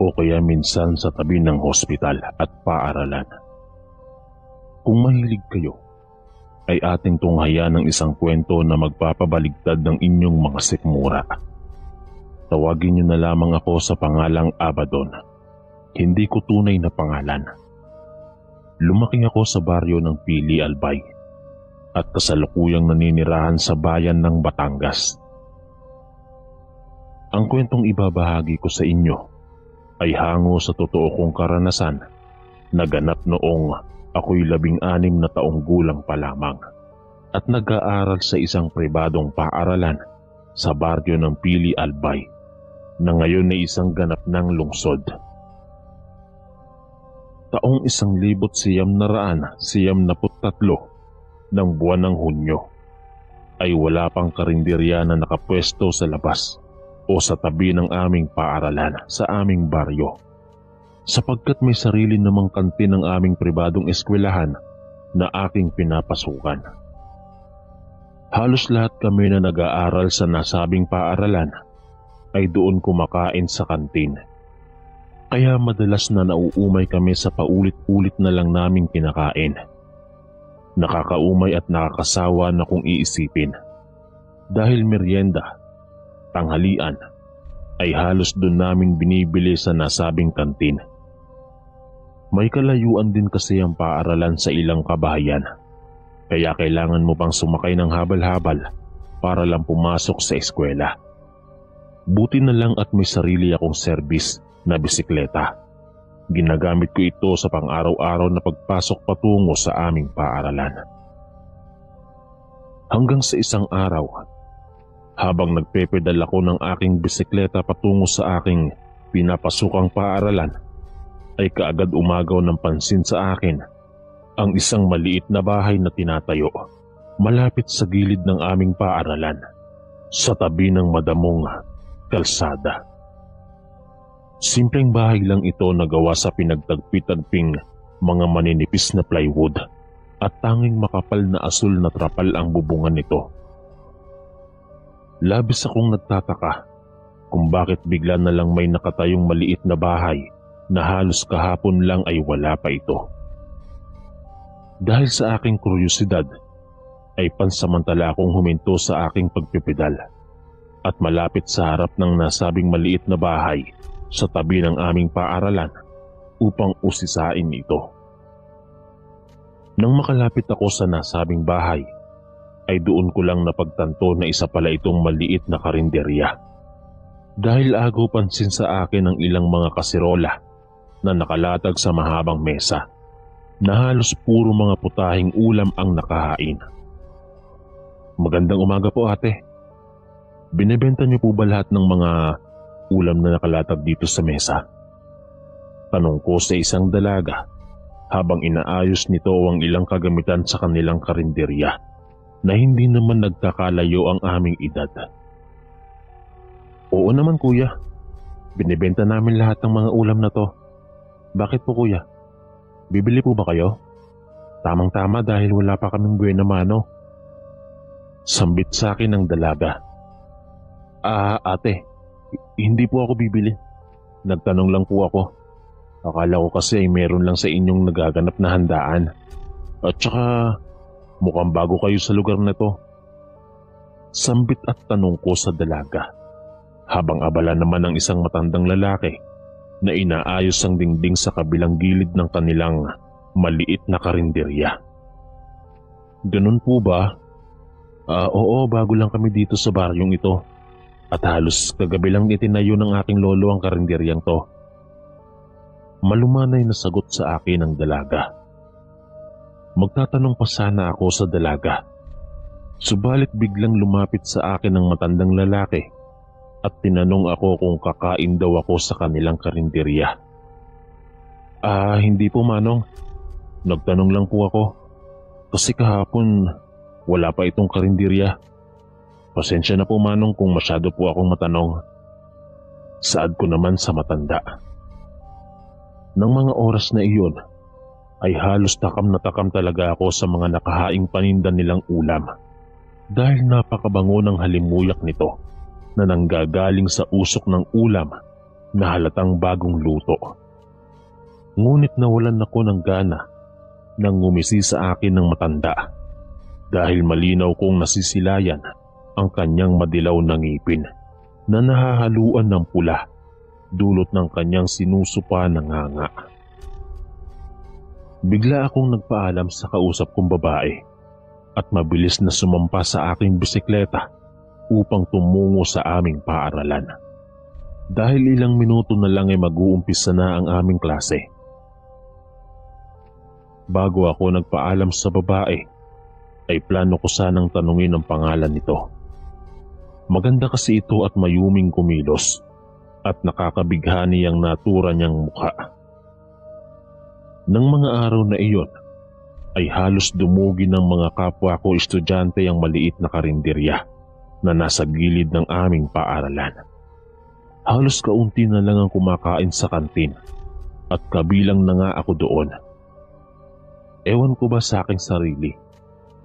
o kaya minsan sa tabi ng hospital at paaralan? Kung mahilig kayo, ay ating tunghayan ng isang kwento na magpapabaligtad ng inyong mga sikmura. Tawagin niyo na lamang ako sa pangalang Abaddon. Hindi ko tunay na pangalan. Lumaki ako sa baryo ng Pili, Albay, at kasalukuyang naninirahan sa bayan ng Batangas. Ang kwentong ibabahagi ko sa inyo ay hango sa totoo kong karanasan na ganap noong ako'y 16 na taong gulang pa lamang at nag-aaral sa isang pribadong paaralan sa baryo ng Pili, Albay na ngayon ay isang ganap ng lungsod. Taong 1993 ng buwan ng Hunyo ay wala pang karinderya na nakapwesto sa labas o sa tabi ng aming paaralan sa aming baryo, sapagkat may sarili namang kantin ng aming pribadong eskwelahan na aking pinapasukan. Halos lahat kami na nag-aaral sa nasabing paaralan ay doon kumakain sa kantin. Kaya madalas na nauumay kami sa paulit-ulit na lang naming kinakain. Nakakaumay at nakakasawa na kung iisipin. Dahil merienda, tanghalian, ay halos doon namin binibili sa nasabing kantin. May kalayuan din kasi ang paaralan sa ilang kabahayan. Kaya kailangan mo pang sumakay ng habal-habal para lang pumasok sa eskwela. Buti na lang at may sarili akong service na bisikleta. Ginagamit ko ito sa pang-araw-araw na pagpasok patungo sa aming paaralan. Hanggang sa isang araw, habang nagpepedal ako ng aking bisikleta patungo sa aking pinapasukang paaralan, ay kaagad umagaw ng pansin sa akin ang isang maliit na bahay na tinatayo malapit sa gilid ng aming paaralan sa tabi ng madamong kalsada. Simpleng bahay lang ito na gawa sa pinagtagpi-tagping mga maninipis na plywood at tanging makapal na asul na trapal ang bubungan nito. Labis akong nagtataka kung bakit bigla na lang may nakatayong maliit na bahay na halos kahapon lang ay wala pa ito. Dahil sa aking kuryosidad, ay pansamantala akong huminto sa aking pagpipedal at malapit sa harap ng nasabing maliit na bahay sa tabi ng aming paaralan upang usisain ito. Nang makalapit ako sa nasabing bahay, ay doon ko lang napagtanto na isa pala itong maliit na karinderya. Dahil agaw pansin sa akin ang ilang mga kasirola na nakalatag sa mahabang mesa, na halos puro mga putahing ulam ang nakahain. Magandang umaga po, ate. Binebenta niyo po ba lahat ng mga ulam na nakalatag dito sa mesa? Tanong ko sa isang dalaga habang inaayos nito ang ilang kagamitan sa kanilang karinderya na hindi naman nagkakalayo ang aming edad. Oo naman, kuya. Binebenta namin lahat ng mga ulam na to. Bakit po, kuya? Bibili po ba kayo? Tamang-tama dahil wala pa kaming buena mano. Sambit sa akin ng dalaga. Ate, hindi po ako bibili. Nagtanong lang po ako. Akala ko kasi ay meron lang sa inyong nagaganap na handaan. At saka mukhang bago kayo sa lugar na to. Sambit at tanong ko sa dalaga, habang abala naman ang isang matandang lalaki na inaayos ang dingding sa kabilang gilid ng kanilang maliit na karinderya. Ganun po ba? Oo, bago lang kami dito sa baryong ito at halos kagabi lang itinayo ng aking lolo ang karinderyang to. Malumanay na sagot sa akin ang dalaga. Magtatanong pa sana ako sa dalaga, subalit biglang lumapit sa akin ang matandang lalaki at tinanong ako kung kakain daw ako sa kanilang karinderya. Hindi po, manong. Nagtanong lang po ako. Kasi kahapon wala pa itong karinderya. Pasensya na po, manong, kung masyado po akong matanong. Saad ko naman sa matanda. Nang mga oras na iyon, ay halos takam na takam talaga ako sa mga nakahaing paninda nilang ulam. Dahil napakabango ng halimuyak nito na nanggagaling sa usok ng ulam na halatang bagong luto. Ngunit nawalan ako ng gana nang ngumisi sa akin ng matanda dahil malinaw kong nasisilayan ang kanyang madilaw na ngipin na nahahaluan ng pula dulot ng kanyang sinusupa na nganga. Bigla akong nagpaalam sa kausap kong babae at mabilis na sumampa sa aking bisikleta upang tumungo sa aming paaralan. Dahil ilang minuto na lang ay mag-uumpisa na ang aming klase. Bago ako nagpaalam sa babae, ay plano ko sanang tanungin ang pangalan nito. Maganda kasi ito at mayuming kumilos, at nakakabighani ang natura niyang mukha. Nang mga araw na iyon ay halos dumugi ng mga kapwa ko estudyante ang maliit na karinderya na nasa gilid ng aming paaralan. Halos kaunti na lang ang kumakain sa kantin at kabilang na nga ako doon. Ewan ko ba sa aking sarili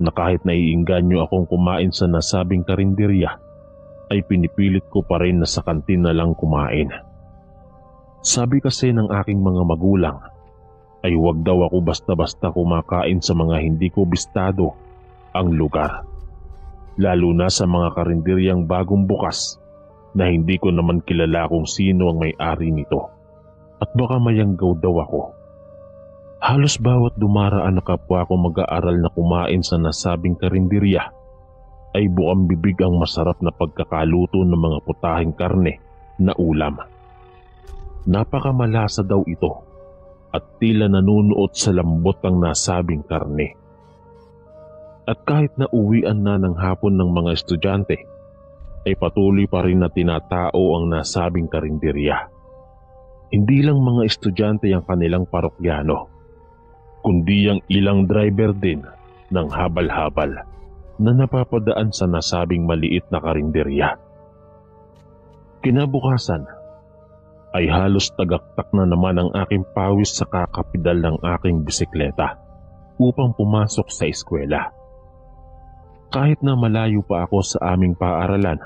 na kahit naiinganyo akong kumain sa nasabing karinderya ay pinipilit ko pa rin na sa kantin na lang kumain. Sabi kasi ng aking mga magulang ay huwag daw ako basta-basta kumakain sa mga hindi ko bistado ang lugar. Lalo na sa mga karinderyang bagong bukas na hindi ko naman kilala kung sino ang may-ari nito at baka mayanggaw daw ako. Halos bawat dumaraan na kapwa ko mag-aaral na kumain sa nasabing karinderya ay buang bibig ang masarap na pagkakaluto ng mga putahing karne na ulam. Napakamalasa daw ito at tila nanunuot sa lambot ang nasabing karne. At kahit na uwian na ng hapon ng mga estudyante, ay patuloy pa rin na tinatao ang nasabing karinderya. Hindi lang mga estudyante ang kanilang parokyano, kundi ang ilang driver din ng habal-habal na napapadaan sa nasabing maliit na karinderya. Kinabukasan ay halos tagaktak na naman ang aking pawis sa kakapidal ng aking bisikleta upang pumasok sa eskwela. Kahit na malayo pa ako sa aming paaralan,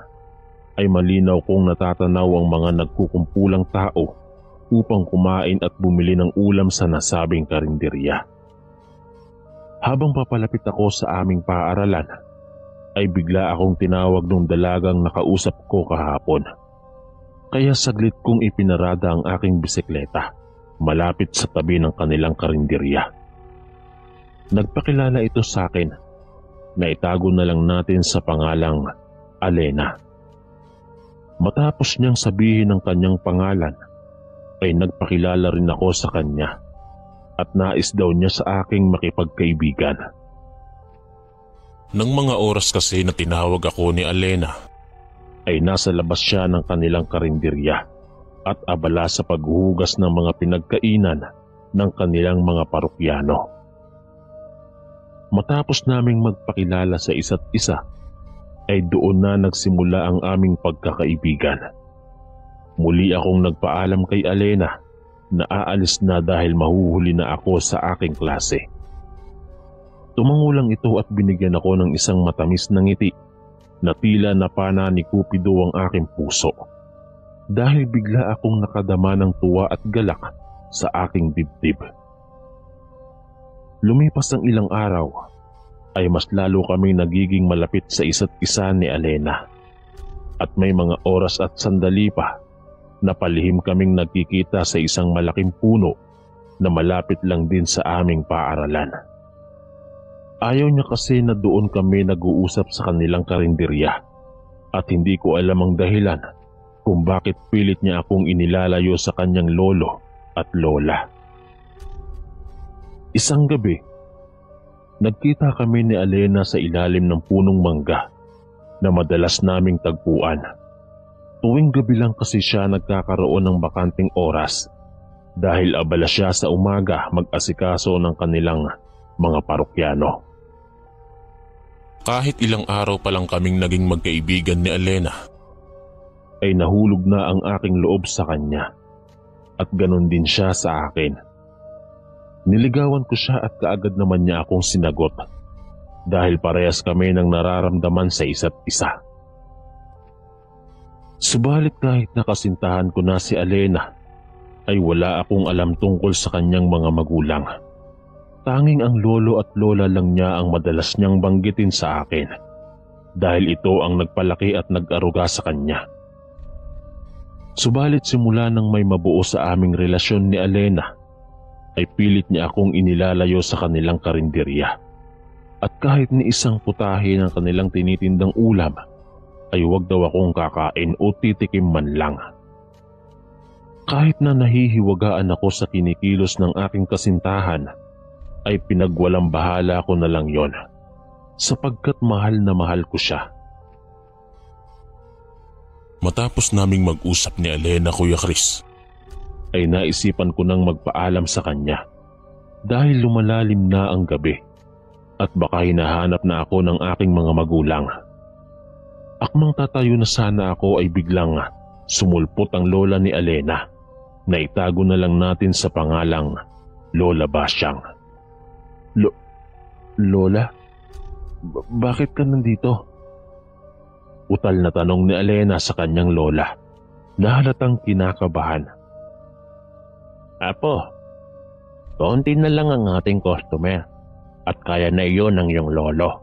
ay malinaw kong natatanaw ang mga nagkukumpulang tao upang kumain at bumili ng ulam sa nasabing karinderya. Habang papalapit ako sa aming paaralan, ay bigla akong tinawag ng dalagang nakausap ko kahapon. Kaya saglit kong ipinarada ang aking bisikleta malapit sa tabi ng kanilang karinderya. Nagpakilala ito sa akin na itago na lang natin sa pangalang Alena. Matapos niyang sabihin ang kanyang pangalan, ay nagpakilala rin ako sa kanya at nais daw niya sa aking makipagkaibigan. Nang mga oras kasi na tinawag ako ni Alena, ay nasa labas siya ng kanilang karinderya at abala sa paghuhugas ng mga pinagkainan ng kanilang mga parokyano. Matapos naming magpakilala sa isa't isa, ay doon na nagsimula ang aming pagkakaibigan. Muli akong nagpaalam kay Alena na aalis na dahil mahuhuli na ako sa aking klase. Tumango lang ito at binigyan ako ng isang matamis na ngiti na tila napana ni Cupido ang aking puso dahil bigla akong nakadama ng tuwa at galak sa aking dibdib. Lumipas ang ilang araw ay mas lalo kaming nagiging malapit sa isa't isa ni Alena at may mga oras at sandali pa na palihim kaming nagkikita sa isang malaking puno na malapit lang din sa aming paaralan. Ayaw niya kasi na doon kami nag-uusap sa kanilang karinderya at hindi ko alam ang dahilan kung bakit pilit niya akong inilalayo sa kanyang lolo at lola. Isang gabi, nagkita kami ni Alena sa ilalim ng punong mangga na madalas naming tagpuan. Tuwing gabi lang kasi siya nagkakaroon ng bakanting oras dahil abala siya sa umaga mag-asikaso ng kanilang mga parokyano. kahit ilang araw pa lang kaming naging magkaibigan ni Alena, ay nahulog na ang aking loob sa kanya at ganon din siya sa akin. Niligawan ko siya at kaagad naman niya akong sinagot dahil parehas kami ng nararamdaman sa isa't isa. Subalit kahit nakasintahan ko na si Alena, ay wala akong alam tungkol sa kanyang mga magulang. Tanging ang lolo at lola lang niya ang madalas niyang banggitin sa akin dahil ito ang nagpalaki at nag-aruga sa kanya. Subalit simula nang may mabuo sa aming relasyon ni Alena, ay pilit niya akong inilalayo sa kanilang karinderya. At kahit ni isang putahe ng kanilang tinitindang ulam, ay huwag daw akong kakain o titikim man lang. Kahit na nahihiwagaan ako sa kinikilos ng aking kasintahan, ay pinagwalang bahala ko na lang yon, sapagkat mahal na mahal ko siya. Matapos naming mag-usap ni Alena, Kuya Chris, ay naisipan ko nang magpaalam sa kanya dahil lumalalim na ang gabi at baka hinahanap na ako ng aking mga magulang. Akmang tatayo na sana ako ay biglang sumulpot ang lola ni Alena na itago na lang natin sa pangalang Lola Basyang. Lola? Bakit ka nandito? Utal na tanong ni Alena sa kanyang lola na halatang kinakabahan. Apo, konti na lang ang ating customer at kaya na iyon ng iyong lolo.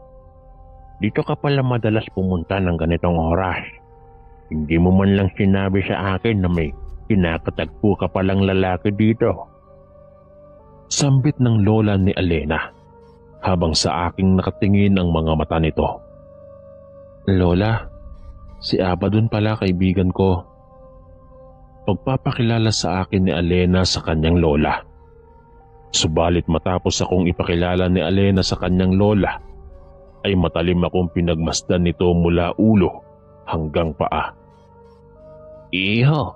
Dito ka pala madalas pumunta ng ganitong oras. Hindi mo man lang sinabi sa akin na may kinakatagpo ka palang lalaki dito. Sambit ng lola ni Alena habang sa aking nakatingin ang mga mata nito. Lola, si Abadon pala kaibigan ko. Pagpapakilala sa akin ni Alena sa kanyang lola. Subalit matapos akong ipakilala ni Alena sa kanyang lola, ay matalim akong pinagmasdan nito mula ulo hanggang paa. Iho,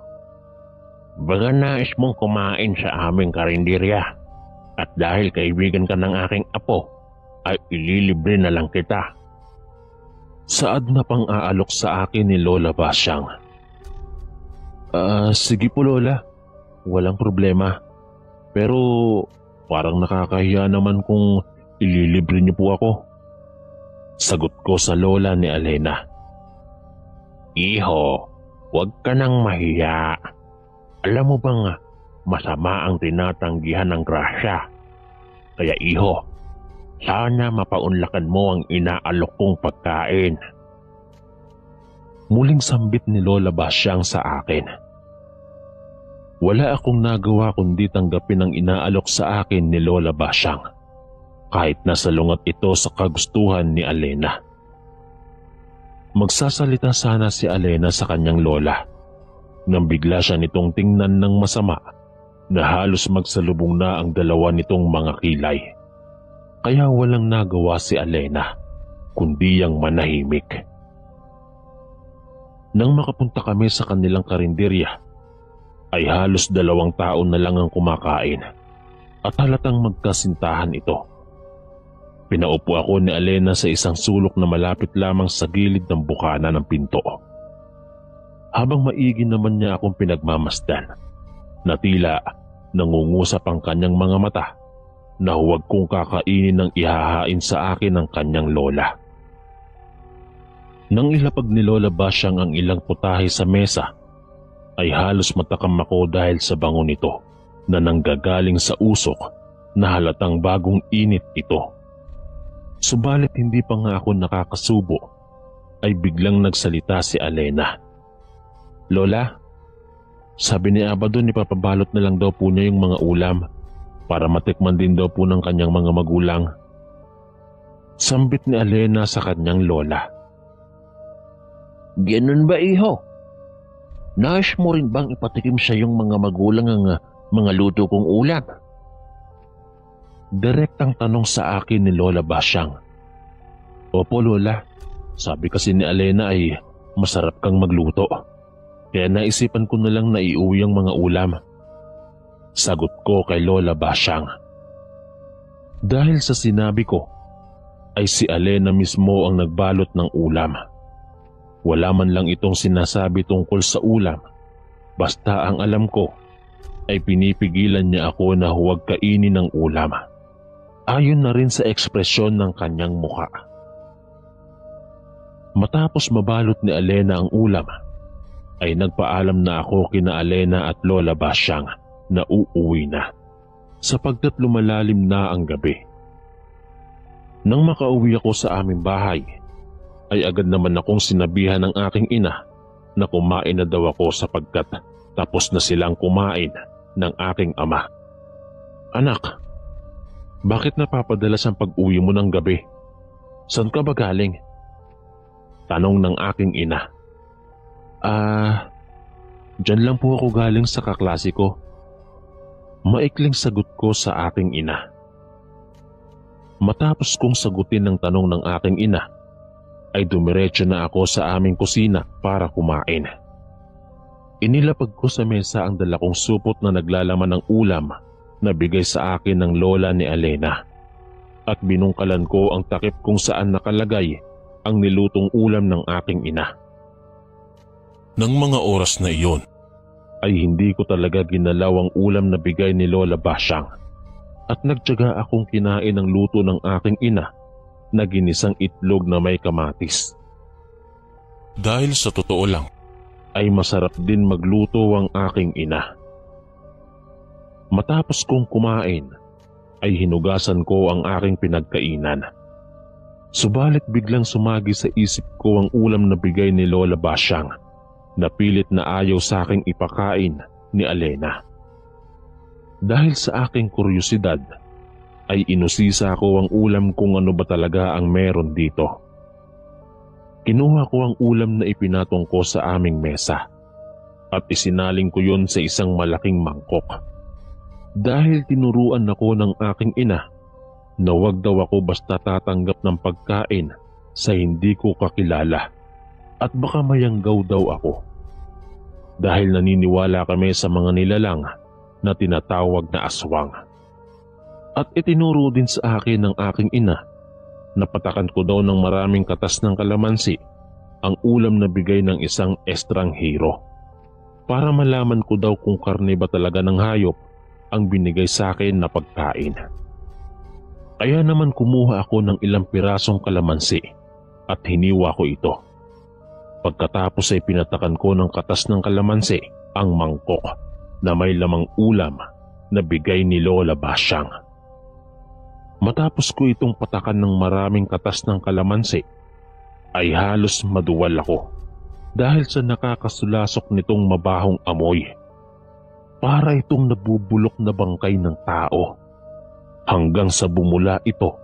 baga nais mong kumain sa aming karinderya at dahil kaibigan ka ng aking apo, ay ililibre na lang kita. Saad na pang-aalok sa akin ni Lola Basyang. Sige po Lola, walang problema. Pero parang nakakahiya naman kung ililibre niyo po ako. Sagot ko sa lola ni Alena. Iho, huwag ka nang mahiya. Alam mo bang masama ang tinatanggihan ng grasya? Kaya iho, sana mapaunlakan mo ang inaalok kong pagkain. Muling sambit ni Lola Basyang sa akin. Wala akong nagawa kundi tanggapin ang inaalok sa akin ni Lola Basyang, kahit nasalungat ito sa kagustuhan ni Alena. Magsasalita sana si Alena sa kanyang lola nang bigla siya nitong tingnan ng masama na halos magsalubong na ang dalawa nitong mga kilay. Kaya walang nagawa si Alena kundi ang manahimik. Nang makapunta kami sa kanilang karinderya, ay halos 2 taon na lang ang kumakain at halatang magkasintahan ito. Pinaupo ako ni Alena sa isang sulok na malapit lamang sa gilid ng bukana ng pinto. Habang maigi naman niya akong pinagmamasdan, na tila nangungusap ang kanyang mga mata na huwag kong kakainin ng ihahain sa akin ng kanyang lola. Nang ilapag ni Lola Basyang ang ilang putahe sa mesa, ay halos matakam ako dahil sa bango nito na nanggagaling sa usok na halatang bagong init ito. Subalit hindi pa nga ako nakakasubo ay biglang nagsalita si Alena. Lola, sabi ni Abadon ipapabalot na lang daw po niya yung mga ulam para matikman din daw po ng kanyang mga magulang. Sambit ni Alena sa kanyang lola. Ganun ba iho? Nais mo rin bang ipatikim sa iyong mga magulang ang mga luto kong ulam? Direktang tanong sa akin ni Lola Basyang. Opo Lola, sabi kasi ni Alena ay masarap kang magluto. Kaya naisipan ko na lang na iuwi ang mga ulam. Sagot ko kay Lola Basyang. Dahil sa sinabi ko, ay si Alena mismo ang nagbalot ng ulam. Wala man lang itong sinasabi tungkol sa ulam. Basta ang alam ko ay pinipigilan niya ako na huwag kainin ng ulam. Ayon na rin sa ekspresyon ng kanyang mukha. Matapos mabalot ni Alena ang ulam, ay nagpaalam na ako kina Alena at Lola Basyang na uuwi na, sapagkat lumalalim na ang gabi. Nang makauwi ako sa aming bahay, ay agad naman akong sinabihan ng aking ina na kumain na daw ako sapagkat tapos na silang kumain ng aking ama. Anak, bakit napapadalas ang pag-uwi mo ng gabi? Saan ka ba galing? Tanong ng aking ina. Diyan lang po ako galing sa kaklase ko. Maikling sagot ko sa aking ina. Matapos kong sagutin ang tanong ng aking ina, ay dumiretso na ako sa aming kusina para kumain. Inilapag ko sa mesa ang dala kong supot na naglalaman ng ulam na bigay sa akin ng lola ni Alena. At binungkalan ko ang takip kung saan nakalagay ang nilutong ulam ng aking ina. Nang mga oras na iyon, Ay hindi ko talaga ginalaw ang ulam na bigay ni Lola Basyang at nagtiyaga akong kinain ang luto ng aking ina na ginisang itlog na may kamatis. dahil sa totoo lang, Ay masarap din magluto ang aking ina. Matapos kong kumain, ay hinugasan ko ang aking pinagkainan. Subalit biglang sumagi sa isip ko ang ulam na bigay ni Lola Basyang na pilit na ayaw sa aking ipakain ni Alena. Dahil sa aking kuryosidad, ay inusisa ko ang ulam kung ano ba talaga ang meron dito. Kinuha ko ang ulam na ipinatong ko sa aming mesa at isinaling ko yon sa isang malaking mangkok. Dahil tinuruan ako ng aking ina na wag daw ako basta tatanggap ng pagkain sa hindi ko kakilala at baka mayanggaw daw ako. Dahil naniniwala kami sa mga nilalang na tinatawag na aswang. At itinuro din sa akin ng aking ina na patakan ko daw ng maraming katas ng kalamansi ang ulam na bigay ng isang estranghero para malaman ko daw kung karne ba talaga ng hayop ang binigay sa akin na pagkain. Kaya naman kumuha ako ng ilang pirasong kalamansi at hiniwa ko ito. Pagkatapos ay pinatakan ko ng katas ng kalamansi ang mangkok na may lamang ulam na bigay ni Lola Basyang. Matapos ko itong patakan ng maraming katas ng kalamansi, ay halos maduwal ako dahil sa nakakasulasok nitong mabahong amoy. Para itong nabubulok na bangkay ng tao hanggang sa bumula ito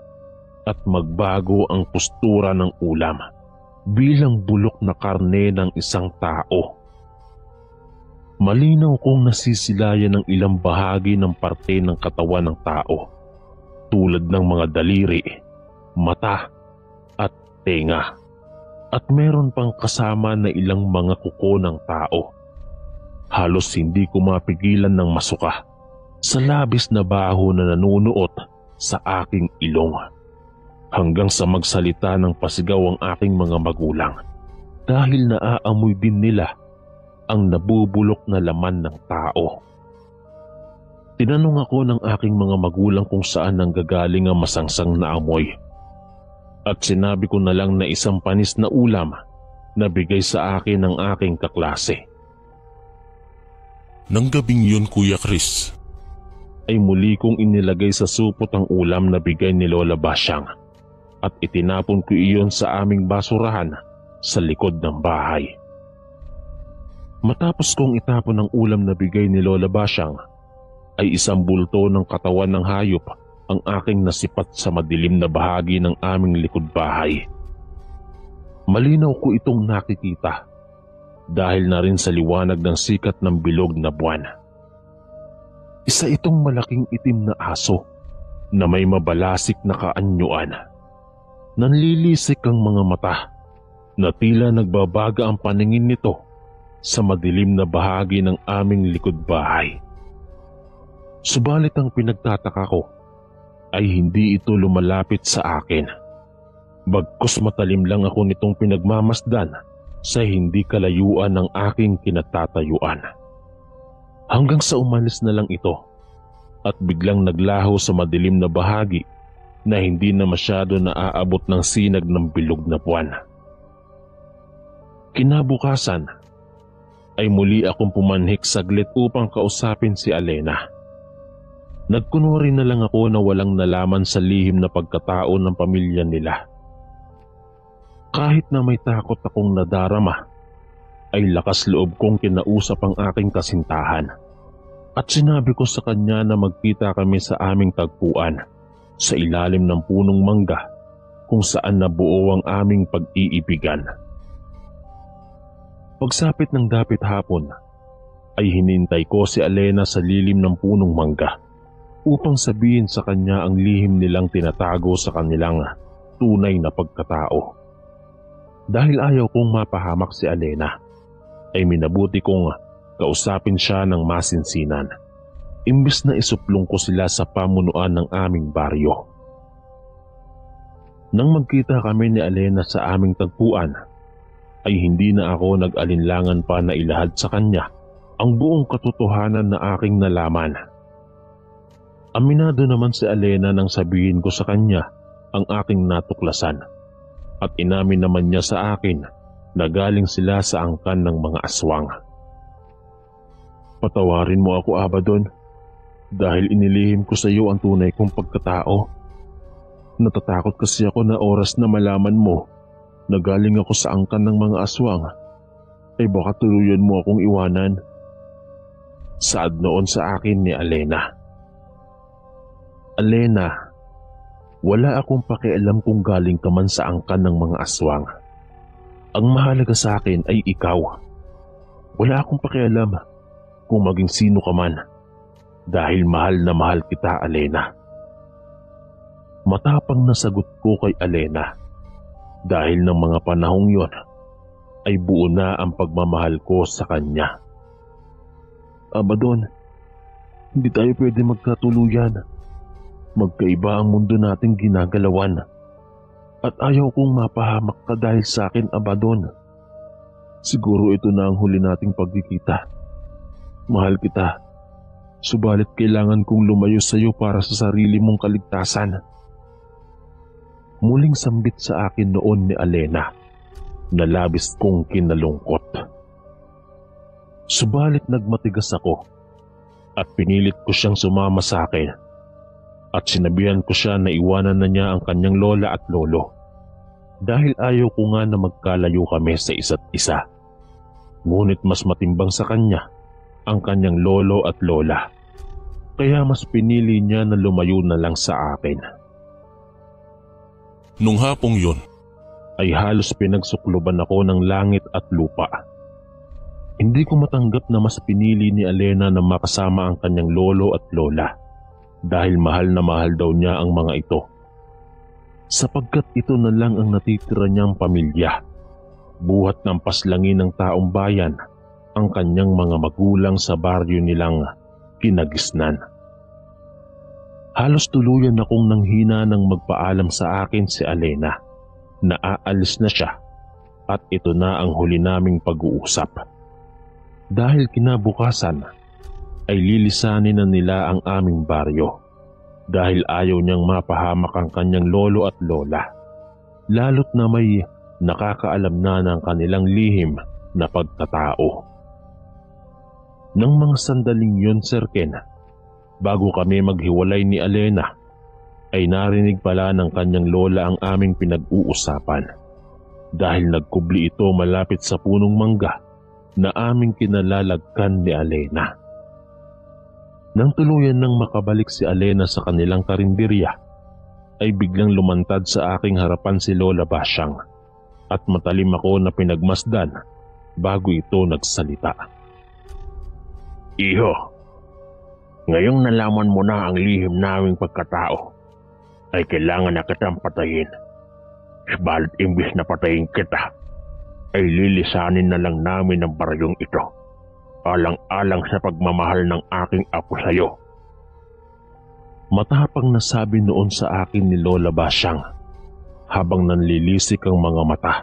at magbago ang postura ng ulam bilang bulok na karne ng isang tao. Malinaw kong nasisilayan ng ilang bahagi ng parte ng katawan ng tao tulad ng mga daliri, mata at tenga at meron pang kasama na ilang mga kuko ng tao. Halos hindi ko mapigilan ng masuka sa labis na baho na nanunuot sa aking ilong hanggang sa magsalita ng pasigaw ang aking mga magulang dahil naaamoy din nila ang nabubulok na laman ng tao. Tinanong ako ng aking mga magulang kung saan nanggagaling ang masangsang na amoy at sinabi ko na lang na isang panis na ulam na bigay sa akin ng aking kaklase. nang gabing yun, Kuya Chris, Ay muli kong inilagay sa supot ang ulam na bigay ni Lola Basyang at itinapon ko iyon sa aming basurahan sa likod ng bahay. Matapos kong itapon ang ulam na bigay ni Lola Basyang, ay isang bulto ng katawan ng hayop ang aking nasipat sa madilim na bahagi ng aming likod bahay. Malinaw ko itong nakikita dahil na rin sa liwanag ng sikat ng bilog na buwan. Isa itong malaking itim na aso na may mabalasik na kaanyuan. Nanlilisik ang mga mata na tila nagbabaga ang paningin nito sa madilim na bahagi ng aming likod bahay. Subalit ang pinagtataka ko ay hindi ito lumalapit sa akin. Bagkus matalim lang ako nitong pinagmamasdan sa hindi kalayuan ng aking kinatatayuan. Hanggang sa umalis na lang ito at biglang naglaho sa madilim na bahagi na hindi na masyado naaabot ng sinag ng bilog na buwan. Kinabukasan ay muli akong pumanhik saglit upang kausapin si Alena. Nagkunwari na lang ako na walang nalaman sa lihim na pagkatao ng pamilya nila. Kahit na may takot akong nadarama, ay lakas loob kong kinausap ang aking kasintahan at sinabi ko sa kanya na magkita kami sa aming tagpuan sa ilalim ng punong mangga kung saan nabuo ang aming pag-iibigan. Pagsapit ng dapit hapon, ay hinintay ko si Alena sa lilim ng punong mangga upang sabihin sa kanya ang lihim nilang tinatago sa kanilang tunay na pagkatao. Dahil ayaw kong mapahamak si Alena, ay minabuti kong kausapin siya ng masinsinan, imbes na isuplong ko sila sa pamunuan ng aming baryo. Nang magkita kami ni Alena sa aming tagpuan, ay hindi na ako nag-alinlangan pa na ilahad sa kanya ang buong katotohanan na aking nalaman. Aminado naman si Alena nang sabihin ko sa kanya ang aking natuklasan, at inamin naman niya sa akin na galing sila sa angkan ng mga aswang. Patawarin mo ako, Abaddon, dahil inilihim ko sa iyo ang tunay kong pagkatao. Natatakot kasi ako na oras na malaman mo na galing ako sa angkan ng mga aswang, ay baka tuluyan mo akong iwanan. Saad noon sa akin ni Alena. Alena, wala akong pakialam kung galing ka man sa angkan ng mga aswang. Ang mahalaga sa akin ay ikaw. Wala akong pakialam kung maging sino ka man, dahil mahal na mahal kita, Alena. Matapang na sagot ko kay Alena, dahil ng mga panahong yon ay buo na ang pagmamahal ko sa kanya. Abaddon, hindi tayo pwede magkatuluyan. Magkaiba ang mundo nating ginagalawan. At ayaw kong mapahamak ka dahil sa akin, Abaddon. Siguro ito na ang huli nating pagkikita. Mahal kita, subalit kailangan kong lumayo sa iyo para sa sarili mong kaligtasan. Muling sambit sa akin noon ni Alena na labis kong kinalungkot. Subalit nagmatigas ako at pinilit ko siyang sumama sa akin. At sinabihan ko siya na iwanan na niya ang kanyang lola at lolo, dahil ayaw ko nga na magkalayo kami sa isa't isa. Ngunit mas matimbang sa kanya ang kanyang lolo at lola, kaya mas pinili niya na lumayo na lang sa akin. Nung hapong yon, ay halos pinagsukloban ako ng langit at lupa. Hindi ko matanggap na mas pinili ni Alena na makasama ang kanyang lolo at lola, dahil mahal na mahal daw niya ang mga ito, sapagkat ito na lang ang natitira niyang pamilya, buhat ng paslangin ng taong bayan ang kanyang mga magulang sa baryo nilang kinagisnan. Halos tuluyan akong nanghina nang magpaalam sa akin si Alena na aalis na siya at ito na ang huli naming pag-uusap. Dahil kinabukasan ay lilisanin na nila ang aming baryo, dahil ayaw niyang mapahamak ang kanyang lolo at lola, lalo't na may nakakaalam na ng kanilang lihim na pagkatao. Nang mga sandaling yun, Sir Ken, bago kami maghiwalay ni Alena, ay narinig pala ng kanyang lola ang aming pinag-uusapan, dahil nagkubli ito malapit sa punong mangga na aming kinalalagkan ni Alena. Nang tuluyan nang makabalik si Alena sa kanilang karinderya, ay biglang lumantad sa aking harapan si Lola Basyang at matalim ako na pinagmasdan bago ito nagsalita. Iho, ngayong nalaman mo na ang lihim naming pagkatao, ay kailangan na kitang patayin. Subalit imbis na patayin kita, ay lilisanin na lang namin ang baryong ito, alang-alang sa pagmamahal ng aking apo sa iyo. Matapang nasabi noon sa akin ni Lola Basyang habang nanlilisik ang mga mata.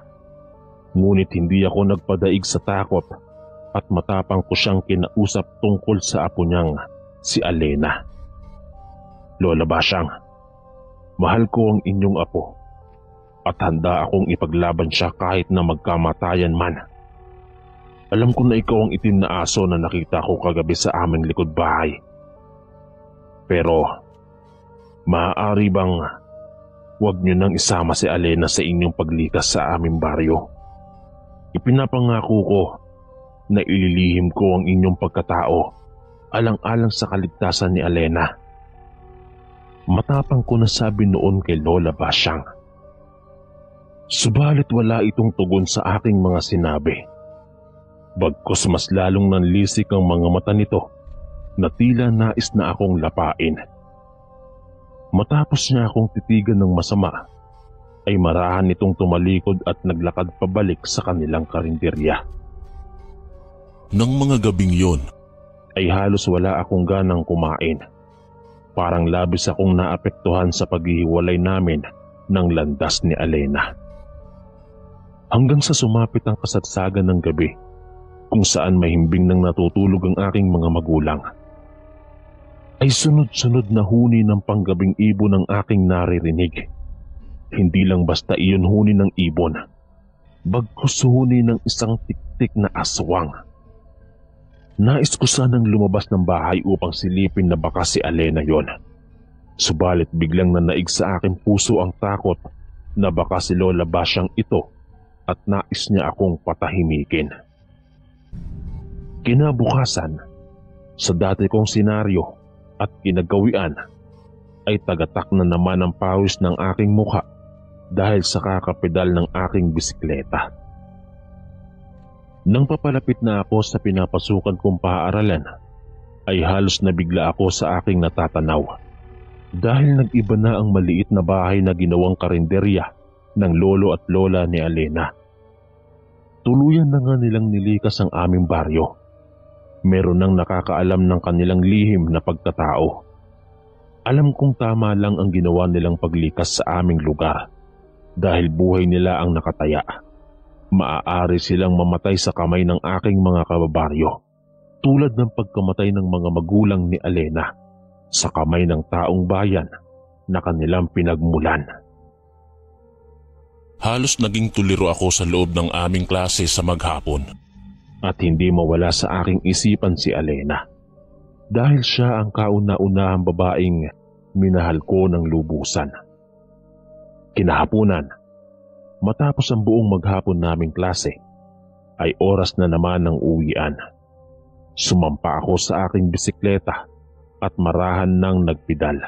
Ngunit hindi ako nagpadaig sa takot at matapang ko siyang kinausap tungkol sa apo niyang si Alena. Lola Basyang, mahal ko ang inyong apo at handa akong ipaglaban siya kahit na magkamatayan man. Alam ko na ikaw ang itim na aso na nakita ko kagabi sa aming likod bahay. Pero, maaari bang huwag niyo nang isama si Alena sa inyong paglikas sa aming baryo? Ipinapangako ko na ililihim ko ang inyong pagkatao alang-alang sa kaligtasan ni Alena. Matapang ko nasabi noon kay Lola Basyang. Subalit wala itong tugon sa aking mga sinabi. Bagkus mas lalong nanlisik ang mga mata nito na tila nais na akong lapain. Matapos niya akong titigan ng masama, ay marahan nitong tumalikod at naglakad pabalik sa kanilang karinderya. Nang mga gabing yon, ay halos wala akong ganang kumain. Parang labis akong naapektuhan sa paghihiwalay namin ng landas ni Alena. Hanggang sa sumapit ang kasagsagan ng gabi, kung saan mahimbing nang natutulog ang aking mga magulang, ay sunod-sunod na huni ng panggabing ibon ang aking naririnig. Hindi lang basta iyon huni ng ibon, bagkus huni ng isang tiktik na aswang. Nais ko sanang lumabas ng bahay upang silipin na baka si Alena yon. Subalit biglang nanaig sa aking puso ang takot na baka si Lola Basyang ito at nais niya akong patahimikin. Kinabukasan, sa dati kong senaryo at kinagawian, ay tagatak na naman ang pawis ng aking mukha dahil sa kakapedal ng aking bisikleta. Nang papalapit na ako sa pinapasukan kong paaralan, ay halos nabigla ako sa aking natatanaw dahil nag-iba na ang maliit na bahay na ginawang karinderya ng lolo at lola ni Alena. Tuluyan na nga nilang nilikas ang aming baryo. Meron nang nakakaalam ng kanilang lihim na pagkatao. Alam kong tama lang ang ginawa nilang paglikas sa aming lugar dahil buhay nila ang nakataya. Maaari silang mamatay sa kamay ng aking mga kababaryo, tulad ng pagkamatay ng mga magulang ni Alena sa kamay ng taong bayan na kanilang pinagmulan. halos naging tuliro ako sa loob ng aming klase sa maghapon. At hindi mawala sa aking isipan si Alena dahil siya ang kauna-unahang babaeng minahal ko ng lubusan. Kinahapunan, matapos ang buong maghapon naming klase, ay oras na naman ng uwian. Sumampa ako sa aking bisikleta at marahan ng nagpidal.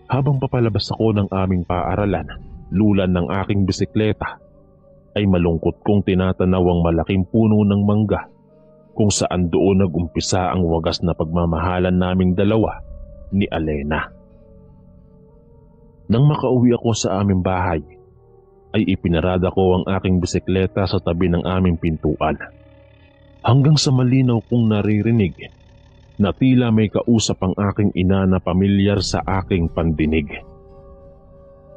Habang papalabas ako ng aming paaralan, lulan ng aking bisikleta, ay malungkot kong tinatanaw ang malaking puno ng mangga kung saan doon nag-umpisa ang wagas na pagmamahalan naming dalawa ni Alena. Nang makauwi ako sa aming bahay, ay ipinarada ko ang aking bisikleta sa tabi ng aming pintuan. Hanggang sa malinaw kong naririnig na tila may kausap ang aking ina na pamilyar sa aking pandinig.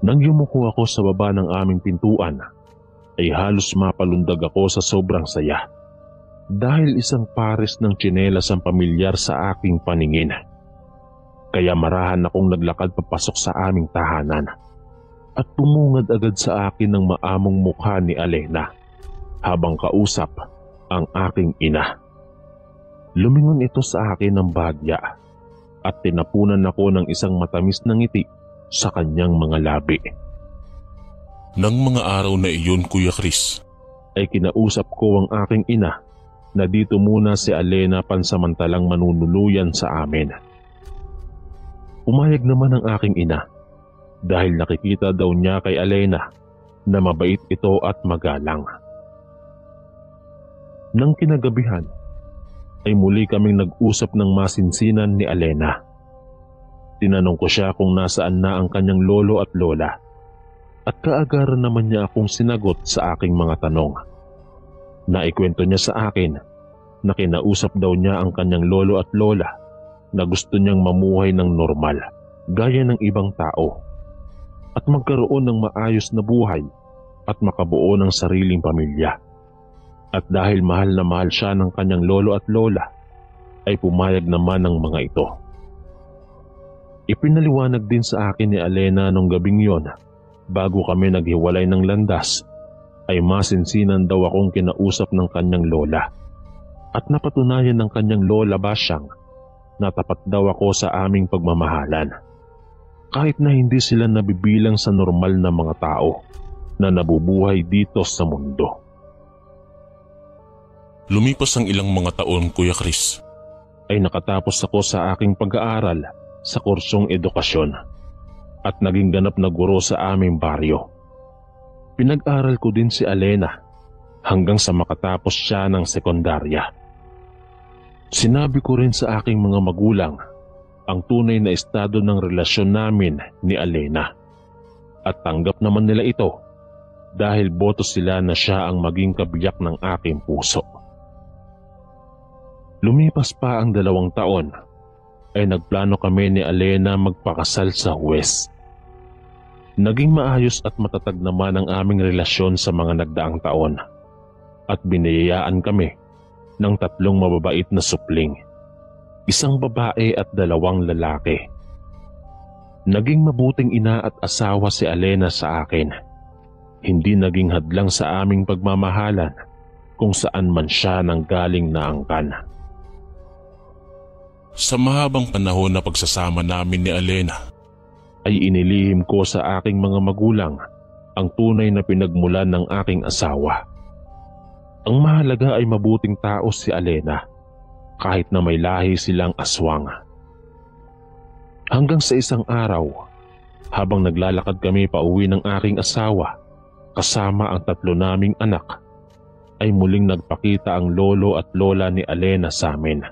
Nang yumuko ako sa baba ng aming pintuan, ay halos mapalundag ako sa sobrang saya dahil isang pares ng tsinelas ang pamilyar sa aking paningin. Kaya marahan akong naglakad papasok sa aming tahanan at tumungad agad sa akin ng maamong mukha ni Alena habang kausap ang aking ina. Lumingon ito sa akin ng bagya at tinapunan ako ng isang matamis na ngiti sa kanyang mga labi. Nang mga araw na iyon, Kuya Chris, ay kinausap ko ang aking ina na dito muna si Alena pansamantalang manunuluyan sa amin. Umayag naman ang aking ina dahil nakikita daw niya kay Alena na mabait ito at magalang. Nang kinagabihan, ay muli kaming nag-usap ng masinsinan ni Alena. Tinanong ko siya kung nasaan na ang kanyang lolo at lola at kaagaran naman niya akong sinagot sa aking mga tanong. Naikwento niya sa akin na kinausap daw niya ang kanyang lolo at lola na gusto niyang mamuhay ng normal gaya ng ibang tao at magkaroon ng maayos na buhay at makabuo ng sariling pamilya. At dahil mahal na mahal siya ng kanyang lolo at lola, ay pumayag naman ng mga ito. Ipinaliwanag din sa akin ni Alena nung gabing yon, bago kami naghiwalay ng landas, ay masinsinan daw akong kinausap ng kanyang lola. At napatunayan ng kanyang lola Basyang na tapat daw ako sa aming pagmamahalan. Kahit na hindi sila nabibilang sa normal na mga tao na nabubuhay dito sa mundo. Lumipas ang ilang mga taon, Kuya Chris, ay nakatapos ako sa aking pag-aaral sa kursong edukasyon at naging ganap na guro sa aming baryo. Pinag-aral ko din si Alena hanggang sa makatapos siya ng sekundarya. Sinabi ko rin sa aking mga magulang ang tunay na estado ng relasyon namin ni Alena at tanggap naman nila ito dahil boto sila na siya ang maging kabiyak ng aking puso. Lumipas pa ang 2 taon ay nagplano kami ni Alena magpakasal sa huwes. Naging maayos at matatag naman ang aming relasyon sa mga nagdaang taon at biniyayaan kami ng 3 mababait na supling, 1 babae at 2 lalaki. Naging mabuting ina at asawa si Alena sa akin. Hindi naging hadlang sa aming pagmamahalan kung saan man siya nanggaling na angkan. Sa mahabang panahon na pagsasama namin ni Alena, ay inilihim ko sa aking mga magulang ang tunay na pinagmulan ng aking asawa. Ang mahalaga ay mabuting tao si Alena, kahit na may lahi silang aswang. Hanggang sa isang araw, habang naglalakad kami pauwi ng aking asawa, kasama ang 3 naming anak, ay muling nagpakita ang lolo at lola ni Alena sa amin.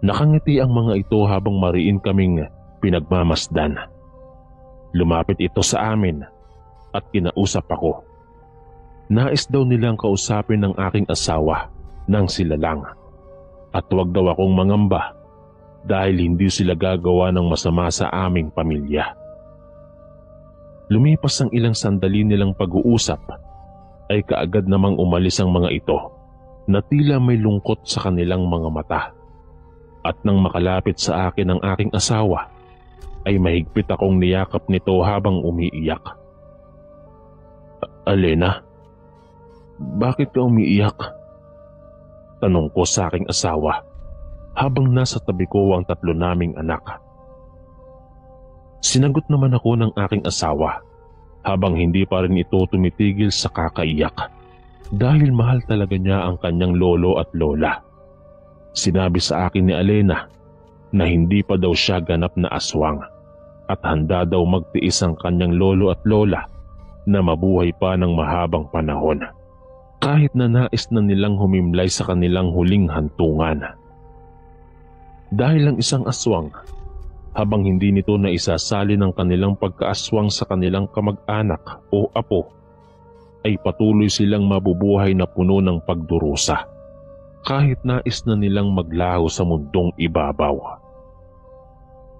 Nakangiti ang mga ito habang mariin kaming pinagmamasdan. Lumapit ito sa amin at kinausap ako. Nais daw nilang kausapin ng aking asawa nang sila lang, at huwag daw akong mangamba dahil hindi sila gagawa ng masama sa aming pamilya. Lumipas ang ilang sandali nilang pag-uusap ay kaagad namang umalis ang mga ito na tila may lungkot sa kanilang mga mata. At nang makalapit sa akin ang aking asawa, ay mahigpit akong niyakap nito habang umiiyak. Alena, bakit ka umiiyak? Tanong ko sa aking asawa habang nasa tabi ko ang 3 naming anak. Sinagot naman ako ng aking asawa habang hindi pa rin ito tumitigil sa kakaiyak dahil mahal talaga niya ang kanyang lolo at lola. Sinabi sa akin ni Alena na hindi pa daw siya ganap na aswang at handa daw magtiis ang kanyang lolo at lola na mabuhay pa ng mahabang panahon, kahit na nais na nilang humimlay sa kanilang huling hantungan. Dahil ang isang aswang, habang hindi nito na isasali ng kanilang pagkaaswang sa kanilang kamag-anak o apo, ay patuloy silang mabubuhay na puno ng pagdurusa, kahit nais na nilang maglaho sa mundong ibabaw.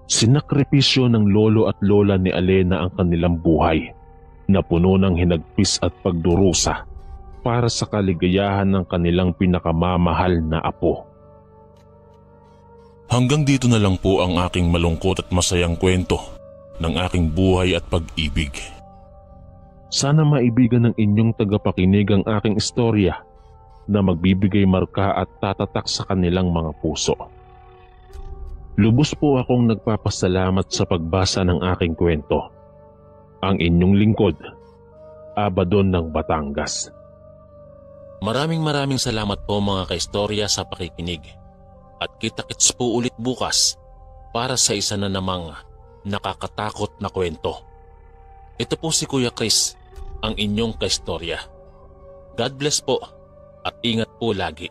Sinakripisyo ng lolo at lola ni Alena ang kanilang buhay na puno ng hinagpis at pagdurusa para sa kaligayahan ng kanilang pinakamamahal na apo. hanggang dito na lang po ang aking malungkot at masayang kwento ng aking buhay at pag-ibig. Sana maibigan ng inyong tagapakinig ang aking istorya na magbibigay marka at tatatak sa kanilang mga puso. Lubos po akong nagpapasalamat sa pagbasa ng aking kwento. Ang inyong lingkod, Abadon ng Batangas. Maraming salamat po mga kaistorya sa pakikinig. At kita-kits po ulit bukas para sa isa na namang nakakatakot na kwento. Ito po si Kuya Chris, ang inyong kaistorya. God bless po at ingat po lagi.